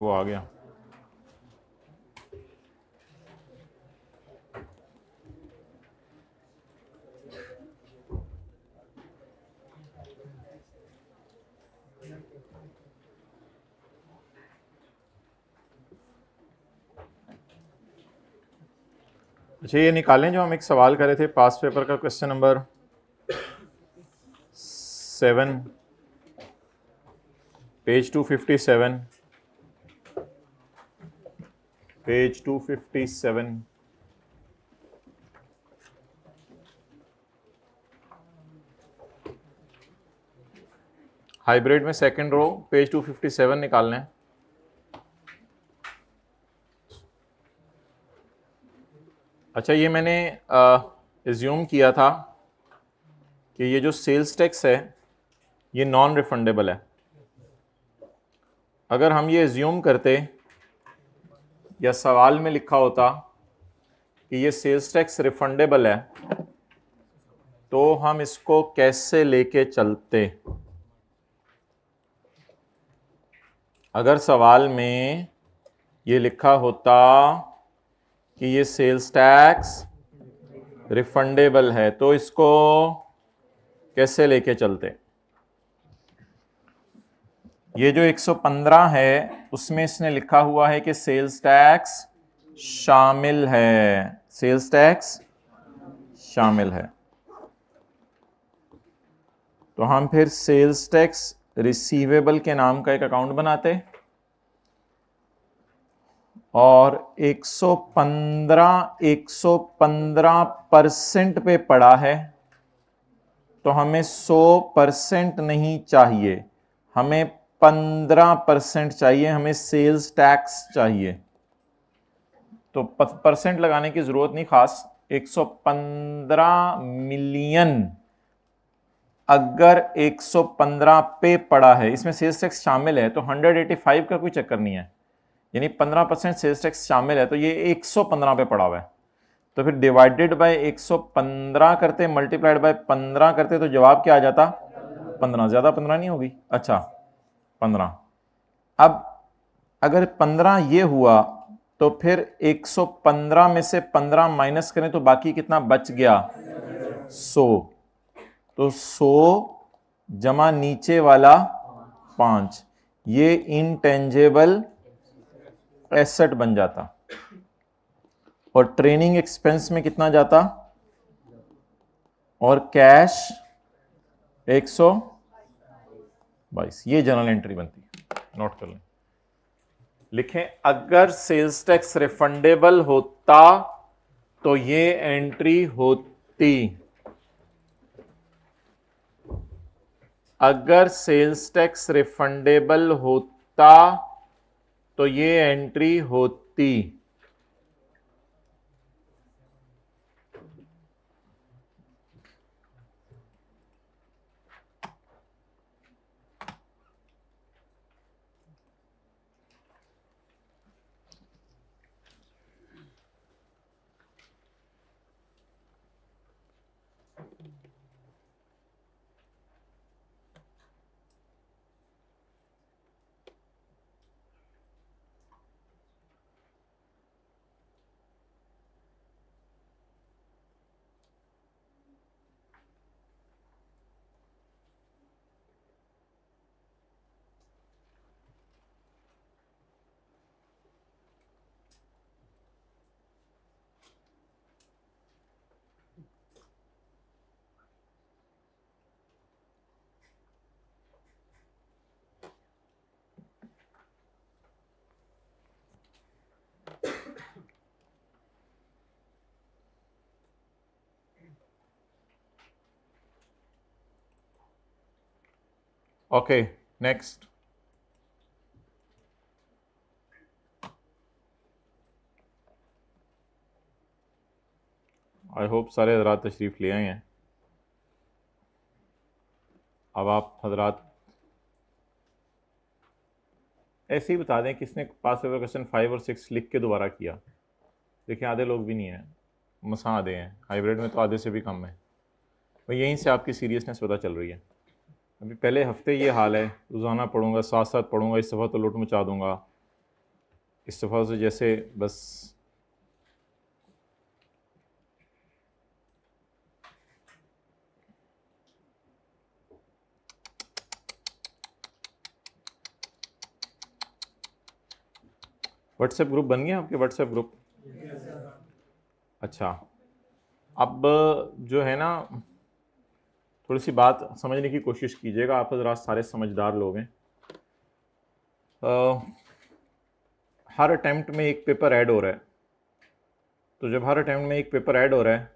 वो आ गया। अच्छा, ये निकालें जो हम एक सवाल करे थे पास पेपर का, question number 7, page 257, page 257। Hybrid में सेकंड रो, पेज 257 निकालना है। अच्छा, ये मैंने एज्यूम किया था कि ये जो सेल्स टैक्स है ये नॉन रिफंडेबल है। अगर हम ये एज्यूम करते या सवाल में लिखा होता कि ये सेल्स टैक्स रिफंडेबल है तो हम इसको कैसे लेके चलते। अगर सवाल में ये लिखा होता कि ये सेल्स टैक्स रिफंडेबल है तो इसको कैसे लेके चलते। ये जो 115 है उसमें इसने लिखा हुआ है कि सेल्स टैक्स शामिल है, सेल्स टैक्स शामिल है। तो हम फिर सेल्स टैक्स रिसीवेबल के नाम का एक अकाउंट बनाते और 115% पे पड़ा है तो हमें 100% नहीं चाहिए, हमें 15% चाहिए, हमें सेल्स टैक्स चाहिए। तो परसेंट लगाने की जरूरत नहीं खास। 115 मिलियन अगर 115 पे पड़ा है, इसमें सेल्स टैक्स शामिल है तो 185 का कोई चक्कर नहीं है, यानी 15% सेल्स टैक्स शामिल है तो ये 115 पे पड़ा हुआ है। तो फिर डिवाइडेड बाय 115 करते, मल्टीप्लाइड बाय 15 करते तो जवाब क्या आ जाता? 15। ज्यादा 15 नहीं होगी? अच्छा 15। अब अगर 15 ये हुआ तो फिर 115 में से 15 माइनस करें तो बाकी कितना बच गया? 100। तो 100 जमा नीचे वाला 5, ये इनटेंजेबल एसेट बन जाता। और ट्रेनिंग एक्सपेंस में कितना जाता? और कैश 122। ये जनरल एंट्री बनती है, नोट कर लें। लिखें, अगर सेल्स टैक्स रिफंडेबल होता तो ये एंट्री होती। अगर सेल्स टैक्स रिफंडेबल होता तो ये एंट्री होती। Okay, next. आई होप सारे हजरात तशरीफ ले आए हैं। अब आप हजरात ऐसे ही बता दें किसने पास पेपर क्वेश्चन 5 और 6 लिख के दोबारा किया। देखिए, आधे लोग भी नहीं हैं, मसा आधे हैं, हाइब्रिड में तो आधे से भी कम है। तो यहीं से आपकी सीरियसनेस पता चल रही है। अभी पहले हफ्ते ये हाल है, रोज़ाना पढ़ूंगा, साथ साथ पढ़ूंगा, इस दफ़ा तो लुट मचा दूंगा, इस दफ़ा से जैसे बस व्हाट्सएप ग्रुप बन गया आपके? WhatsApp group? अच्छा, अब जो है ना, थोड़ी सी बात समझने की कोशिश कीजिएगा। आप ज़रा सारे समझदार लोग हैं। हर अटैम्प्ट में एक पेपर ऐड हो रहा है, तो जब हर अटैम्प्ट में एक पेपर ऐड हो रहा है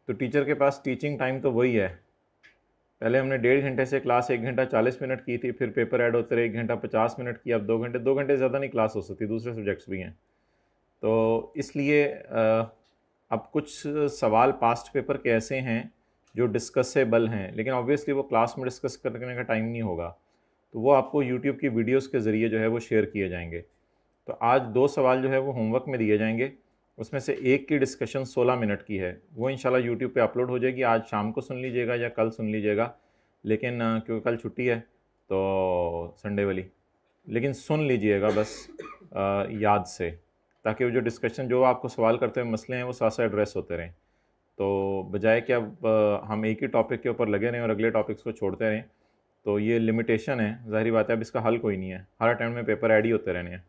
तो टीचर के पास टीचिंग टाइम तो वही है। पहले हमने 1.5 घंटे से क्लास 1 घंटा 40 मिनट की थी, फिर पेपर ऐड होते रहे 1 घंटा 50 मिनट की, अब 2 घंटे। 2 घंटे से ज़्यादा नहीं क्लास हो सकती, दूसरे सब्जेक्ट्स भी हैं। तो इसलिए अब कुछ सवाल पास्ट पेपर के ऐसे हैं जो डिस्कसेबल हैं, लेकिन ऑब्वियसली वो क्लास में डिस्कस करने का टाइम नहीं होगा, तो वो आपको यूट्यूब की वीडियोस के ज़रिए जो है वो शेयर किए जाएंगे। तो आज 2 सवाल जो है वो होमवर्क में दिए जाएंगे, उसमें से एक की डिस्कशन 16 मिनट की है, वो इंशाल्लाह यूट्यूब पे अपलोड हो जाएगी। आज शाम को सुन लीजिएगा या कल सुन लीजिएगा, लेकिन क्योंकि कल छुट्टी है तो संडे वाली, लेकिन सुन लीजिएगा बस याद से, ताकि वो जो डिस्कशन, जो आपको सवाल करते हुए मसले हैं, वो साथ साथ एड्रेस होते रहें। तो बजाय कि अब हम एक ही टॉपिक के ऊपर लगे रहें और अगले टॉपिक्स को छोड़ते रहें, तो ये लिमिटेशन है, ज़ाहिर बात है। अब इसका हल कोई नहीं है, हर टाइम में पेपर ऐड ही होते रहने हैं।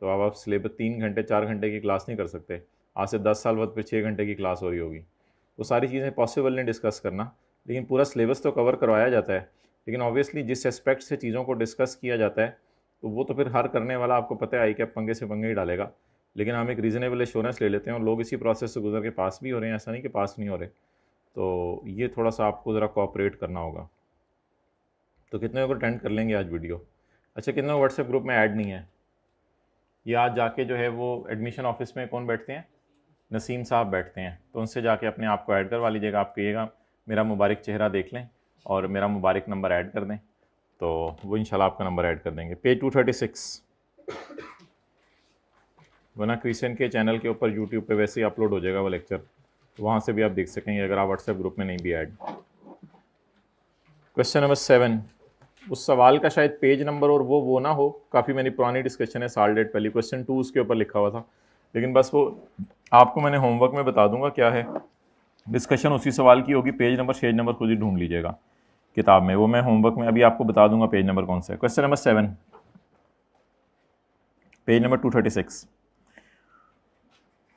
तो अब आप सिलेबस 3 घंटे 4 घंटे की क्लास नहीं कर सकते। आज से 10 साल बाद फिर 6 घंटे की क्लास हो रही होगी। वो सारी चीज़ें पॉसिबल नहीं डिस्कस करना, लेकिन पूरा सिलेबस तो कवर करवाया जाता है। लेकिन ऑब्वियसली जिस एस्पेक्ट से चीज़ों को डिस्कस किया जाता है, तो वो तो फिर हर करने वाला आपको पता है आई क्या पंगे से पंगे ही डालेगा। लेकिन हम एक रीज़नेबल एश्योरेंस ले लेते हैं और लोग इसी प्रोसेस से गुजर के पास भी हो रहे हैं, ऐसा नहीं कि पास नहीं हो रहे। तो ये थोड़ा सा आपको ज़रा कोऑपरेट करना होगा। तो कितने को अटेंड कर लेंगे आज वीडियो? अच्छा, कितने व्हाट्सएप ग्रुप में ऐड नहीं है? ये आज जाके जो है वो एडमिशन ऑफिस में कौन बैठते हैं? नसीम साहब बैठते हैं, तो उनसे जाके अपने आप को ऐड करवा लीजिएगा। आप कहिएगा मेरा मुबारक चेहरा देख लें और मेरा मुबारक नंबर ऐड कर दें, तो वो इंशाल्लाह आपका नंबर ऐड कर देंगे। पेज 236 वरना क्रिश्चियन के चैनल के ऊपर यूट्यूब पे वैसे ही अपलोड हो जाएगा वो लेक्चर, तो वहाँ से भी आप देख सकेंगे अगर आप व्हाट्सएप ग्रुप में नहीं भी ऐड। क्वेश्चन नंबर 7, उस सवाल का शायद पेज नंबर और वो ना हो, काफ़ी मेरी पुरानी डिस्कशन है, साल डेट पहले। क्वेश्चन 2 उसके ऊपर लिखा हुआ था, लेकिन बस वो आपको मैंने होमवर्क में बता दूंगा क्या है। डिस्कशन उसी सवाल की होगी, पेज नंबर शेज नंबर खुद ही ढूंढ लीजिएगा किताब में, वो मैं होमवर्क में अभी आपको बता दूंगा पेज नंबर कौन सा है। Question number 7, page number 236।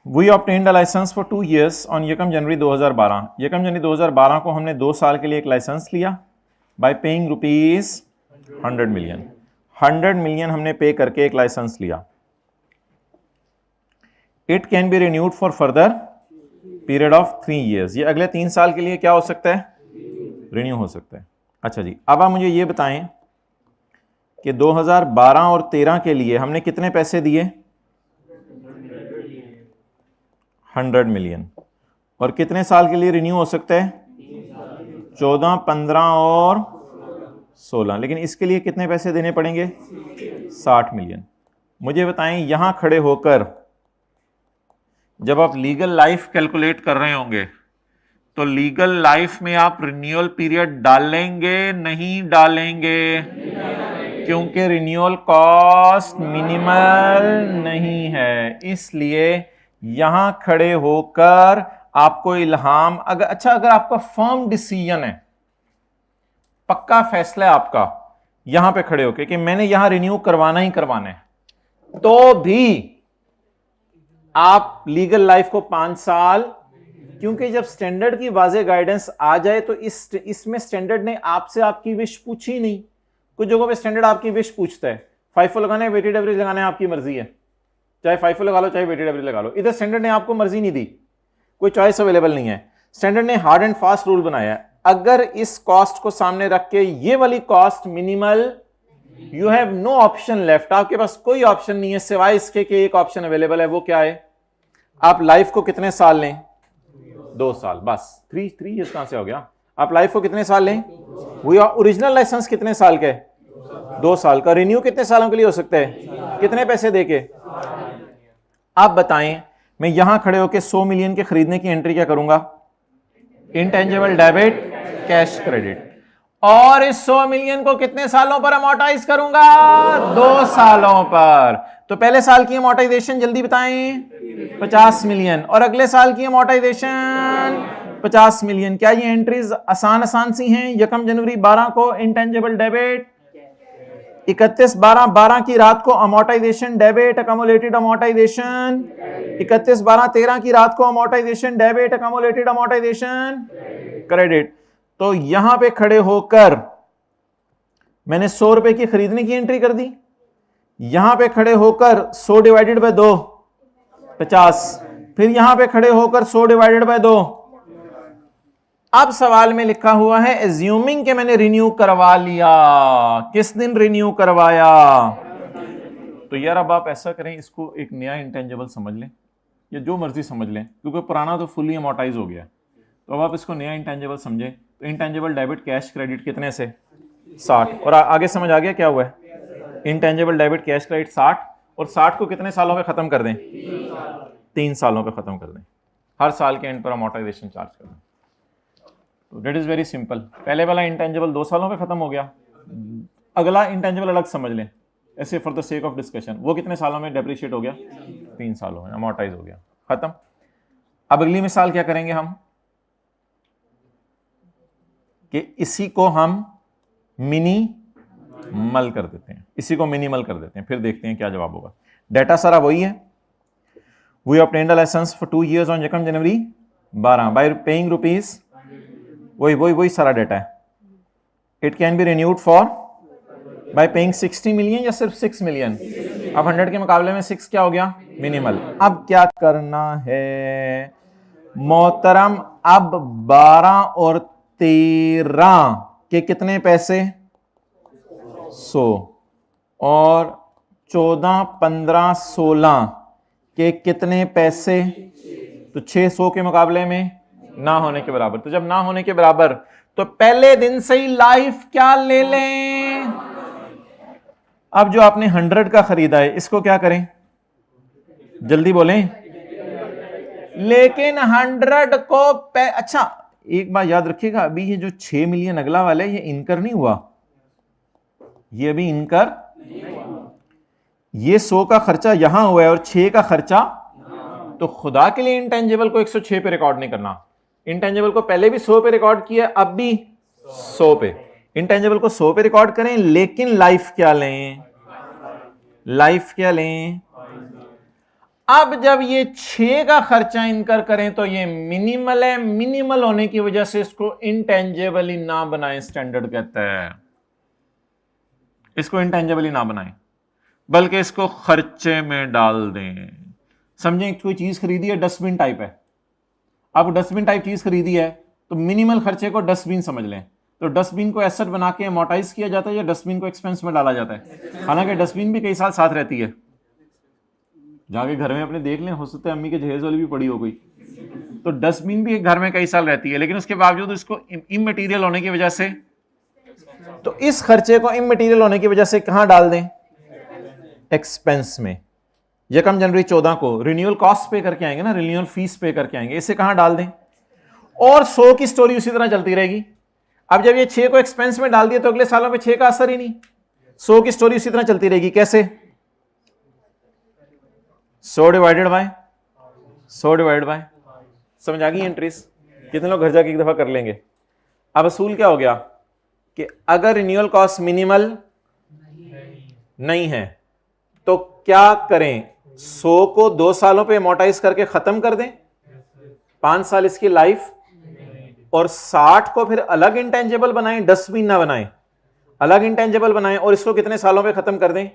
We obtained a licence for 2 years on यकम जनवरी 2012। यकम जनवरी 2012 को हमने 2 साल के लिए एक लाइसेंस लिया बाय पेइंग ₹100 मिलियन। 100 मिलियन हमने पे करके एक लाइसेंस लिया। It can be renewed for further period of 3 years। ये अगले 3 साल के लिए क्या हो सकता है? रिन्यू हो सकता है। अच्छा जी, अब आप मुझे ये बताएं कि 2012 और 13 के लिए हमने कितने पैसे दिए? 100 मिलियन। और कितने साल के लिए रिन्यू हो सकता है? 14, 15 और 16। लेकिन इसके लिए कितने पैसे देने पड़ेंगे? 60 मिलियन। मुझे बताएं, यहां खड़े होकर जब आप लीगल लाइफ कैलकुलेट कर रहे होंगे तो लीगल लाइफ में आप रिन्यूअल पीरियड डालेंगे नहीं डालेंगे? क्योंकि रिन्यूअल कॉस्ट मिनिमल नहीं है, इसलिए यहां खड़े होकर आपको इल्हाम, अगर आपका फर्म डिसीजन है, पक्का फैसला है आपका यहां पे खड़े होकर कि मैंने यहां रिन्यू करवाना ही करवाना है, तो भी आप लीगल लाइफ को 5 साल, क्योंकि जब स्टैंडर्ड की वाज़ेह गाइडेंस आ जाए तो इसमें स्टैंडर्ड ने आपसे आपकी विश पूछी नहीं। कुछ जगहों पे स्टैंडर्ड आपकी विश पूछता है, FIFO लगाना है, वेटेड एवरेज लगाना है, आपकी मर्जी है, चाहे FIFO लगा लो चाहे वेटेड एवरेज लगा लो। इधर स्टैंडर्ड ने आपको मर्जी नहीं दी, कोई चॉइस अवेलेबल नहीं है। स्टैंडर्ड ने हार्ड एंड फास्ट रूल बनाया है, अगर इस कॉस्ट को सामने रख के ये वाली cost minimal, you have no option left, आपके पास कोई ऑप्शन नहीं है सिवाय इसके कि एक ऑप्शन अवेलेबल है, वो क्या है? आप लाइफ को कितने साल लें? 2 साल, बस। 3 years कहां से हो गया? आप लाइफ को कितने साल लें? वो ओरिजिनल लाइसेंस कितने साल के? 2 साल का। रिन्यू कितने सालों के लिए हो सकता है? कितने पैसे देके? आप बताएं, मैं यहां खड़े होकर 100 मिलियन के खरीदने की एंट्री क्या करूंगा? Intangible debit, cash credit. और इस 100 मिलियन को कितने सालों पर अमोर्टाइज करूंगा? 2 सालों पर। तो पहले साल की अमोर्टाइजेशन जल्दी बताएं, 50 मिलियन, और अगले साल की अमोर्टाइजेशन 50 मिलियन। क्या ये एंट्रीज आसान सी हैं? 1 जनवरी 12 को इंटेंजिबल डेबिट, 31/12 की रात को अमोर्टाइजेशन डेबिट, अकोमोलेटेड अमोर्टाइजेशन, 31/12/13 की रात को amortisation debit, accumulated amortisation credit. तो यहां पे खड़े होकर मैंने 100 रुपए की खरीदने की एंट्री कर दी, यहां पे खड़े होकर 100 डिवाइडेड बाय 2 50, फिर यहां पे खड़े होकर 100 डिवाइडेड बाय 2। अब सवाल में लिखा हुआ है एज्यूमिंग कि मैंने रिन्यू करवा लिया। किस दिन रिन्यू करवाया? तो यार अब आप ऐसा करें, इसको एक नया इंटेंजिबल समझ लें या जो मर्जी समझ लें, क्योंकि पुराना तो फुली अमोर्टाइज हो गया। तो अब आप इसको नया इंटेंजिबल समझें। तो इंटेंजिबल डेबिट कैश क्रेडिट कितने से? 60। और आगे समझ आ गया क्या हुआ है? इंटेंजिबल डेबिट कैश क्रेडिट 60, और 60 को कितने सालों पे खत्म कर दें? 3 सालों पे खत्म कर दें। हर साल के एंड पर अमोर्टाइजेशन चार्ज कर दें। तो दैट इज वेरी सिंपल। पहले वाला इंटेंजिबल 2 सालों पे खत्म हो गया, अगला इंटेंजिबल अलग समझ लें ऐसे for the sake of discussion. वो कितने सालों में डेप्रिशिएट हो गया? 3 सालों में अमोर्टाइज हो गया, खत्म। अब अगली मिसाल क्या करेंगे हम कि इसी को हम मिनिमल कर देते हैं, इसी को मिनिमल कर देते हैं, फिर देखते हैं क्या जवाब होगा। डेटा सारा वही है। We obtained a licence for 2 years on 1 January 12 by paying rupees, वही सारा डेटा है। It can be renewed for by paying 60 million या सिर्फ 6 मिलियन? अब 100 के मुकाबले में 6 क्या हो गया? मिनिमल। अब क्या करना है मोहतरम? अब 12 और 13 के कितने पैसे? 100, और 14, 15, 16 के कितने पैसे? तो 600 के मुकाबले में ना होने के बराबर। तो जब ना होने के बराबर तो पहले दिन से ही लाइफ क्या ले लें? अब जो आपने 100 का खरीदा है इसको क्या करें? जल्दी बोलें। लेकिन 100 को अच्छा एक बात याद रखिएगा, अभी ये जो 6 मिलियन अगला वाला है ये इनकर नहीं हुआ, ये अभी इनकर, ये 100 का खर्चा यहां हुआ है और 6 का खर्चा। तो खुदा के लिए इंटेंजिबल को 106 पे रिकॉर्ड नहीं करना। इंटेंजिबल को पहले भी 100 पे रिकॉर्ड किया, अब भी 100 पे। इंटेंजिबल को 100 पे रिकॉर्ड करें, लेकिन लाइफ क्या लें? लाइफ क्या लें? अब जब ये 6 का खर्चा इनकर करें तो ये मिनिमल है, मिनिमल होने की वजह से इसको इंटेंजिबल ही ना बनाएं, स्टैंडर्ड कहता है इसको इंटेंजिबल ही ना बनाएं, बल्कि इसको खर्चे में डाल दें। समझें कोई चीज खरीदी है, डस्टबिन टाइप है, आप डस्टबिन टाइप चीज खरीदी है तो मिनिमल खर्चे को डस्टबिन समझ लें। तो डस्टबिन को एसेट बना के अमोर्टाइज किया जाता है या डस्टबिन को एक्सपेंस में डाला जाता है? हालांकि डस्टबिन भी कई साल साथ रहती है, जाके घर में अपने देख लें, हो सकता है अम्मी के जहेज वाली भी पड़ी हो कोई, तो डस्टबिन भी घर में कई साल रहती है, लेकिन उसके बावजूद इसको इमटेरियल होने की वजह से, तो इस खर्चे को इमटेरियल होने की वजह से कहां डाल दें? एक्सपेंस में। 1 जनवरी 14 को रिन्यूअल कॉस्ट पे करके आएंगे ना, रिन्यूअल फीस पे करके आएंगे, इसे कहां डाल दें? और 100 की स्टोरी उसी तरह चलती रहेगी। अब जब ये 6 को एक्सपेंस में डाल दिया तो अगले सालों में 6 का असर ही नहीं, 100 की स्टोरी उसी तरह चलती रहेगी। कैसे? 100 डिवाइडेड बाय 100 डिवाइडेड बाय, समझ आ गई एंट्रीज? कितने लोग घर जाके एक दफा कर लेंगे। अब असूल क्या हो गया कि अगर रिन्यूअल कॉस्ट मिनिमल नहीं है तो क्या करें? 100 को 2 सालों पे अमोर्टाइज करके खत्म कर दें, 5 साल इसकी लाइफ, और 60 को फिर अलग इंटेंजिबल बनाएं, डस्टबिन ना बनाएं, अलग इंटेंजिबल बनाएं, और इसको कितने सालों पे खत्म कर दें?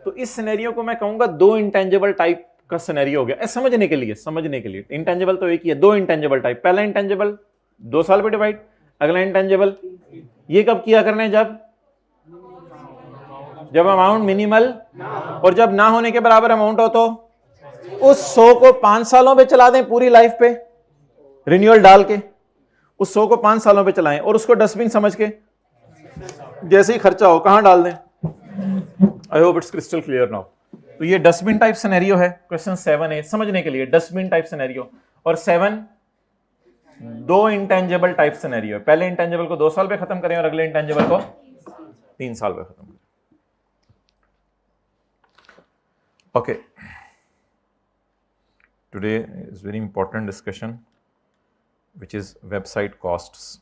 तो इस सिनेरियो को मैं कहूंगा 2 इंटेंजिबल टाइप का सिनेरियो हो गया। समझने के लिए इंटेंजिबल तो एक ही है, 2 इंटेंजिबल टाइप। पहला इंटेंजिबल 2 साल पे डिवाइड, अगला इंटेंजिबल ये कब किया करना है? जब अमाउंट मिनिमल और जब ना होने के बराबर अमाउंट हो। तो उस 100 को 5 सालों पे चला दें, पूरी लाइफ पे रिन्यूअल डाल के उस 100 को 5 सालों पे चलाएं, और उसको डस्टबिन समझ के जैसे ही खर्चा हो कहां डाल दें। I hope it's crystal clear now. तो ये डस्टबिन टाइप सिनेरियो है। क्वेश्चन 7 है समझने के लिए, डस्टबिन टाइप सिनेरियो। और 7 दो इंटेंजिबल टाइप सिनेरियो है, पहले इंटेंजिबल को 2 साल पे खत्म करें और अगले इंटेंजिबल को 3 साल पे खत्म करें। Okay, today is very important discussion which is website costs.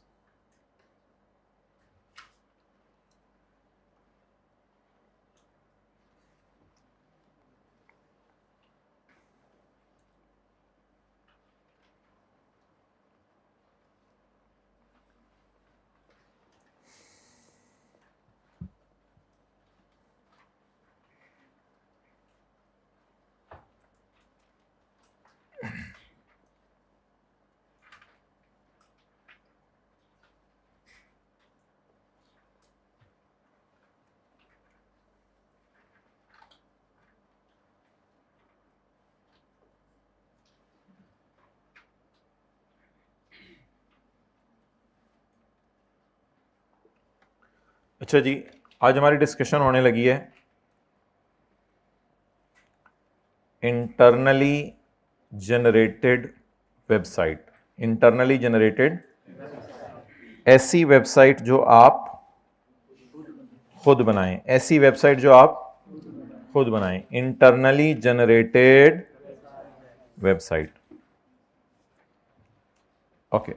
अच्छा जी, आज हमारी डिस्कशन होने लगी है internally generated website. Internally generated ऐसी वेबसाइट जो आप खुद बनाएं, ऐसी वेबसाइट जो आप खुद बनाएं, इंटरनली जनरेटेड वेबसाइट। ओके,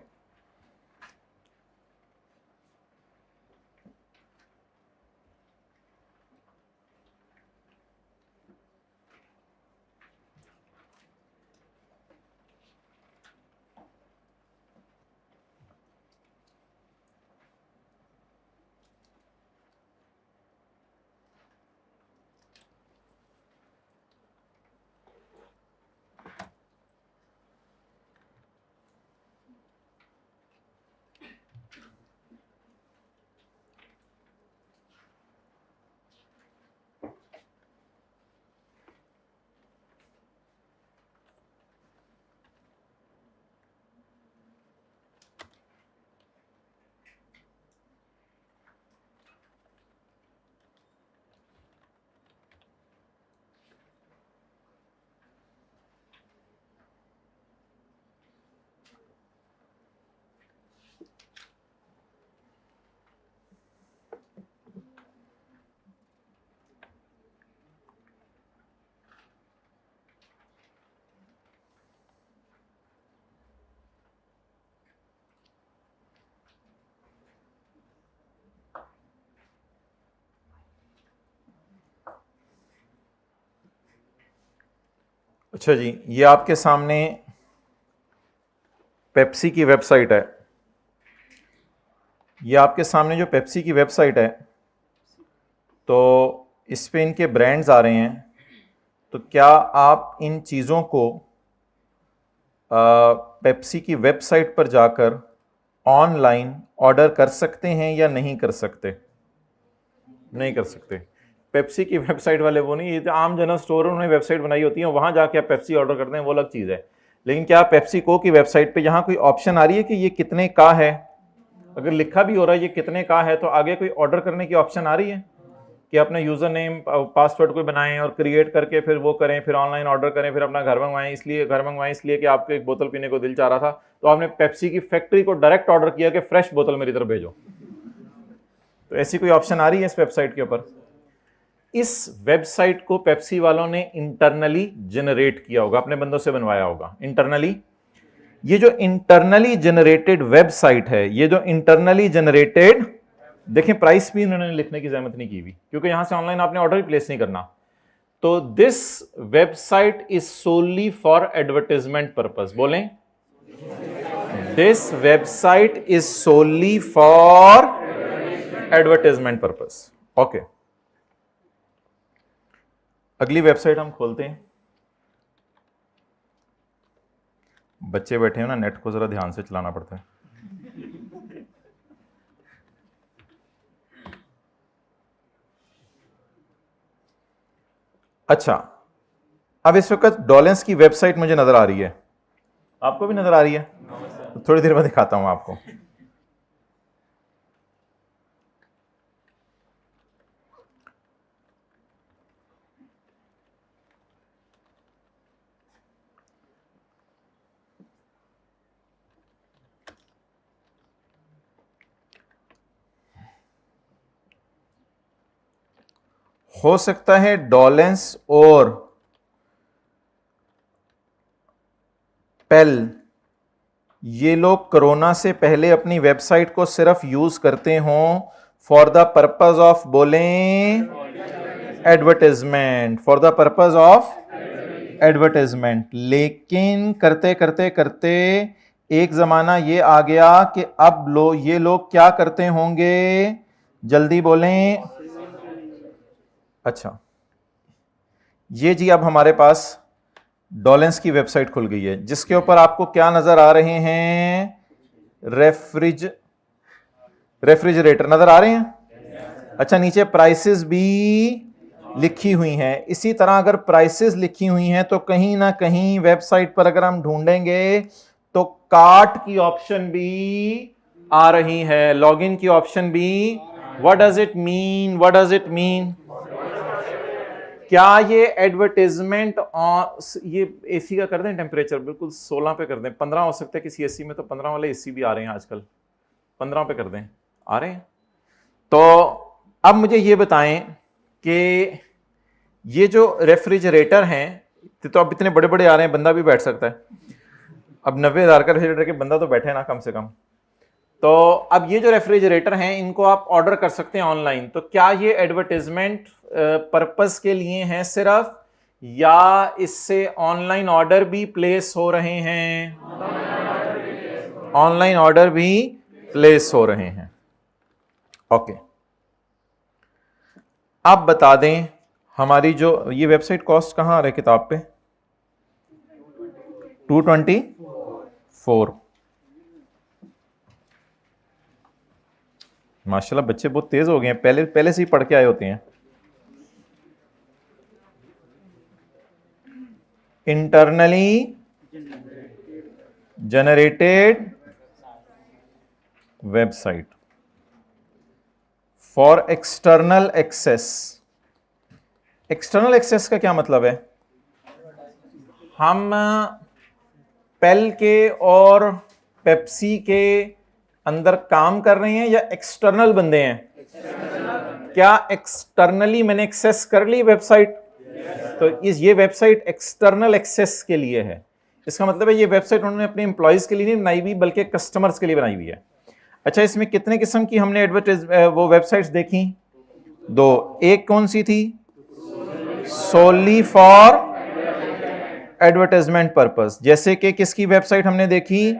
अच्छा जी, ये आपके सामने पेप्सी की वेबसाइट है। ये आपके सामने जो पेप्सी की वेबसाइट है, तो इस पे इनके ब्रांड्स आ रहे हैं। तो क्या आप इन चीज़ों को पेप्सी की वेबसाइट पर जाकर ऑनलाइन ऑर्डर कर सकते हैं या नहीं कर सकते? नहीं कर सकते। पेप्सी की वेबसाइट वाले वो नहीं, ये तो आम जनरल स्टोर उन्होंने वेबसाइट बनाई होती है, वहां जाके आप पेप्सी ऑर्डर करते हैं, वो अलग चीज़ है। लेकिन क्या पेप्सी को की वेबसाइट पे यहाँ कोई ऑप्शन आ रही है कि ये कितने का है? अगर लिखा भी हो रहा है ये कितने का है, तो आगे कोई ऑर्डर करने की ऑप्शन आ रही है कि अपने यूजर नेम पासवर्ड कोई बनाएं और क्रिएट करके फिर वो करें, फिर ऑनलाइन ऑर्डर करें, फिर अपना घर मंगवाएं। इसलिए घर मंगवाएं इसलिए कि आपको एक बोतल पीने को दिल चाह रहा था, तो आपने पेप्सी की फैक्ट्री को डायरेक्ट ऑर्डर किया कि फ्रेश बोतल मेरी तरफ भेजो। तो ऐसी कोई ऑप्शन आ रही है इस वेबसाइट के ऊपर? इस वेबसाइट को पेप्सी वालों ने इंटरनली जनरेट किया होगा, अपने बंदों से बनवाया होगा इंटरनली। ये जो इंटरनली जनरेटेड वेबसाइट है, ये जो इंटरनली जनरेटेड, देखें प्राइस भी इन्होंने लिखने की जहमत नहीं की हुई, क्योंकि यहां से ऑनलाइन आपने ऑर्डर भी प्लेस नहीं करना। तो this website is solely for advertisement purpose. बोलें, this website is solely for advertisement purpose. Okay, अगली वेबसाइट हम खोलते हैं। बच्चे बैठे हो ना, नेट को जरा ध्यान से चलाना पड़ता है। अच्छा, अब इस वक्त डॉलेंस की वेबसाइट मुझे नजर आ रही है, आपको भी नजर आ रही है? तो थोड़ी देर बाद दिखाता हूं आपको। हो सकता है डॉलेंस और पेल ये लोग कोरोना से पहले अपनी वेबसाइट को सिर्फ यूज करते हों फॉर द पर्पज ऑफ, बोलें, advertisement, for the purpose of advertisement. लेकिन करते करते करते एक जमाना ये आ गया कि अब ये लोग क्या करते होंगे, जल्दी बोलें। अच्छा, ये जी अब हमारे पास डॉलेंस की वेबसाइट खुल गई है जिसके ऊपर आपको क्या नजर आ रहे हैं, रेफ्रिजरेटर नजर आ रहे हैं। अच्छा, नीचे प्राइसेस भी लिखी हुई हैं। इसी तरह अगर प्राइसेस लिखी हुई हैं तो कहीं ना कहीं वेबसाइट पर अगर हम ढूंढेंगे तो कार्ट की ऑप्शन भी आ रही है, लॉगिन की ऑप्शन भी। What does it mean, what does it mean? क्या ये एडवर्टाइजमेंट, ये एसी का कर दें टेम्परेचर बिल्कुल 16 पे कर दें, 15 हो सकता है किसी एसी में, तो 15 वाले एसी भी आ रहे हैं आजकल, 15 पे कर दें, आ रहे हैं। तो अब मुझे ये बताएं कि ये जो रेफ्रिजरेटर हैं, तो अब इतने बड़े बड़े आ रहे हैं, बंदा भी बैठ सकता है। अब 90,000 का रेफ्रिजरेटर के बंदा तो बैठे ना कम से कम। तो अब ये जो रेफ्रिजरेटर हैं इनको आप ऑर्डर कर सकते हैं ऑनलाइन। तो क्या ये एडवर्टाइजमेंट पर्पस के लिए हैं सिर्फ, या इससे ऑनलाइन ऑर्डर भी प्लेस हो रहे हैं? ऑनलाइन ऑर्डर भी प्लेस हो रहे हैं। ओके, आप बता दें हमारी जो ये वेबसाइट कॉस्ट कहां आ रहा है किताब पे, 224। माशाल्लाह बच्चे बहुत तेज हो गए हैं, पहले से ही पढ़ के आए होते हैं। Internally generated website for external access. External access का क्या मतलब है? हम पेल के और पेप्सी के अंदर काम कर रहे हैं या एक्सटर्नल बंदे हैं? क्या एक्सटर्नली मैंने एक्सेस कर ली वेबसाइट? तो ये वेबसाइट एक्सटर्नल एक्सेस के लिए है। इसका मतलब है ये वेबसाइट उन्होंने अपने एम्प्लॉयज के लिए नहीं बनाई हुई बल्कि कस्टमर्स के लिए बनाई हुई है। अच्छा, इसमें कितने किस्म की हमने वो वेबसाइट्स देखी? 2। एक कौन सी थी? सोली फॉर एडवर्टाइजमेंट पर्पस, जैसे कि किसकी वेबसाइट हमने देखी?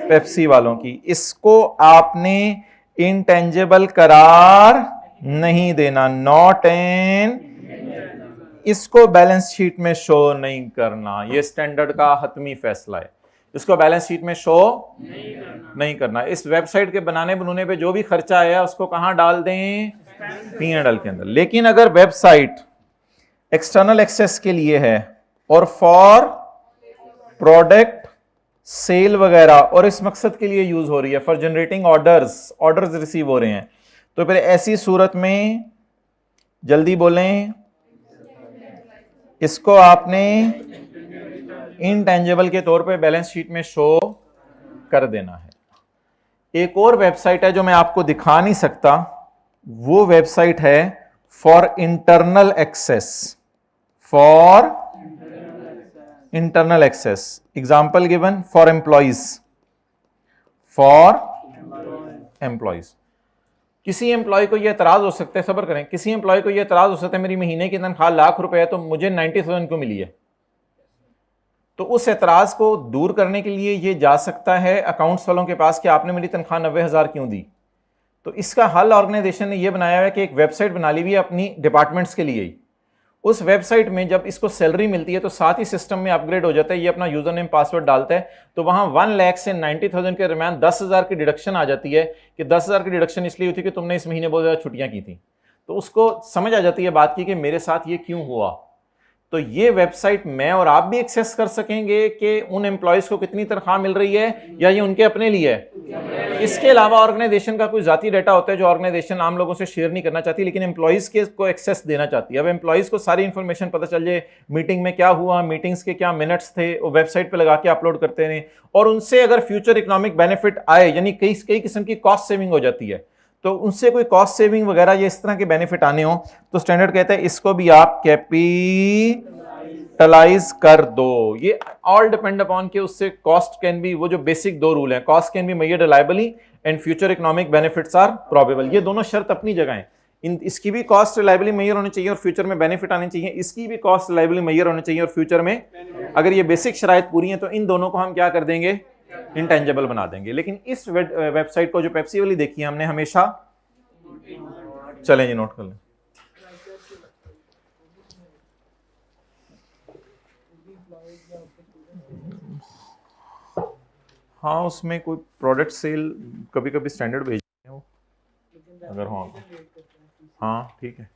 पेप्सी वालों की। इसको आपने इंटेंजिबल करार नहीं देना, नॉट एन, इसको बैलेंस शीट में शो नहीं करना। यह स्टैंडर्ड का हतमी फैसला है, इसको बैलेंस शीट में शो नहीं करना। इस वेबसाइट के बनाने पे जो भी खर्चा आया उसको कहां डाल दें? P&L के अंदर। लेकिन अगर वेबसाइट एक्सटर्नल एक्सेस के लिए है और फॉर प्रोडक्ट सेल वगैरह और इस मकसद के लिए यूज हो रही है, फॉर जनरेटिंग ऑर्डर्स रिसीव हो रहे हैं, तो फिर ऐसी सूरत में जल्दी बोलें, इसको आपने इनटेंजिबल के तौर पे बैलेंस शीट में शो कर देना है। एक और वेबसाइट है जो मैं आपको दिखा नहीं सकता, वो वेबसाइट है for internal access, for internal access. Example given, for employees, for employees. किसी एम्प्लॉय को यह एतराज हो सकता है, सब्र करें, किसी एम्प्लॉय को यह एतराज हो सकता है मेरी महीने की तनख्वाह ₹1,00,000 है तो मुझे 90,000 क्यों मिली है? तो उस एतराज को दूर करने के लिए ये जा सकता है अकाउंट्स वालों के पास कि आपने मेरी तनख्वाह 90,000 क्यों दी। तो इसका हल ऑर्गेनाइजेशन ने यह बनाया है कि एक वेबसाइट बना ली हुई है अपनी डिपार्टमेंट्स के लिए ही। उस वेबसाइट में जब इसको सैलरी मिलती है तो साथ ही सिस्टम में अपग्रेड हो जाता है, ये अपना यूजर नेम पासवर्ड डालता है, तो वहां 1 लाख से 90,000 के दरमियान 10,000 की डिडक्शन आ जाती है कि 10,000 की डिडक्शन इसलिए हुई थी कि तुमने इस महीने बहुत ज्यादा छुट्टियां की थी। तो उसको समझ आ जाती है बात की कि मेरे साथ ये क्यों हुआ। तो ये वेबसाइट मैं और आप भी एक्सेस कर सकेंगे कि उन एम्प्लॉयज को कितनी तनख्वाह मिल रही है या ये उनके अपने लिए है। इसके अलावा ऑर्गेनाइजेशन का कोई जाती डाटा होता है जो ऑर्गेनाइजेशन आम लोगों से शेयर नहीं करना चाहती, लेकिन एम्प्लॉयज के को एक्सेस देना चाहती है। अब एम्प्लॉयज को सारी इंफॉर्मेशन पता चल जाए, मीटिंग में क्या हुआ, मीटिंग्स के क्या मिनट्स थे, वो वेबसाइट पे लगा के अपलोड करते हैं, और उनसे अगर फ्यूचर इकोनॉमिक बेनिफिट आए, यानी कई किस्म की कॉस्ट सेविंग हो जाती है, तो उनसे कोई कॉस्ट सेविंग वगैरह या इस तरह के बेनिफिट आने हो तो स्टैंडर्ड कहता है इसको भी आप कैपिटलाइज कर दो। ये ऑल डिपेंड अपॉन कि उससे कॉस्ट कैन बी, वो जो बेसिक दो रूल है, cost can be measured reliably and future economic benefits are probable. ये दोनों शर्त अपनी जगह है। इसकी भी कॉस्ट रिलायबली मेजर होनी चाहिए और फ्यूचर में बेनिफिट आने चाहिए, इसकी भी कॉस्ट रिलायबली मेजर होनी चाहिए और फ्यूचर में, अगर ये बेसिक शराइत पूरी है तो इन दोनों को हम क्या कर देंगे, इंटेंजिबल बना देंगे। लेकिन इस वेबसाइट को जो पेप्सी वाली देखी है हमने, हमेशा, चलें जी नोट कर लें, हाँ उसमें कोई प्रोडक्ट सेल कभी कभी स्टैंडर्ड भेजते हैं वो, अगर हाँ हाँ ठीक है।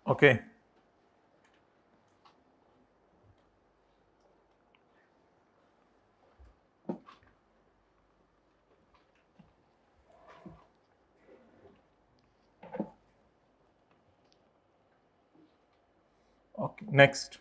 Okay okay next.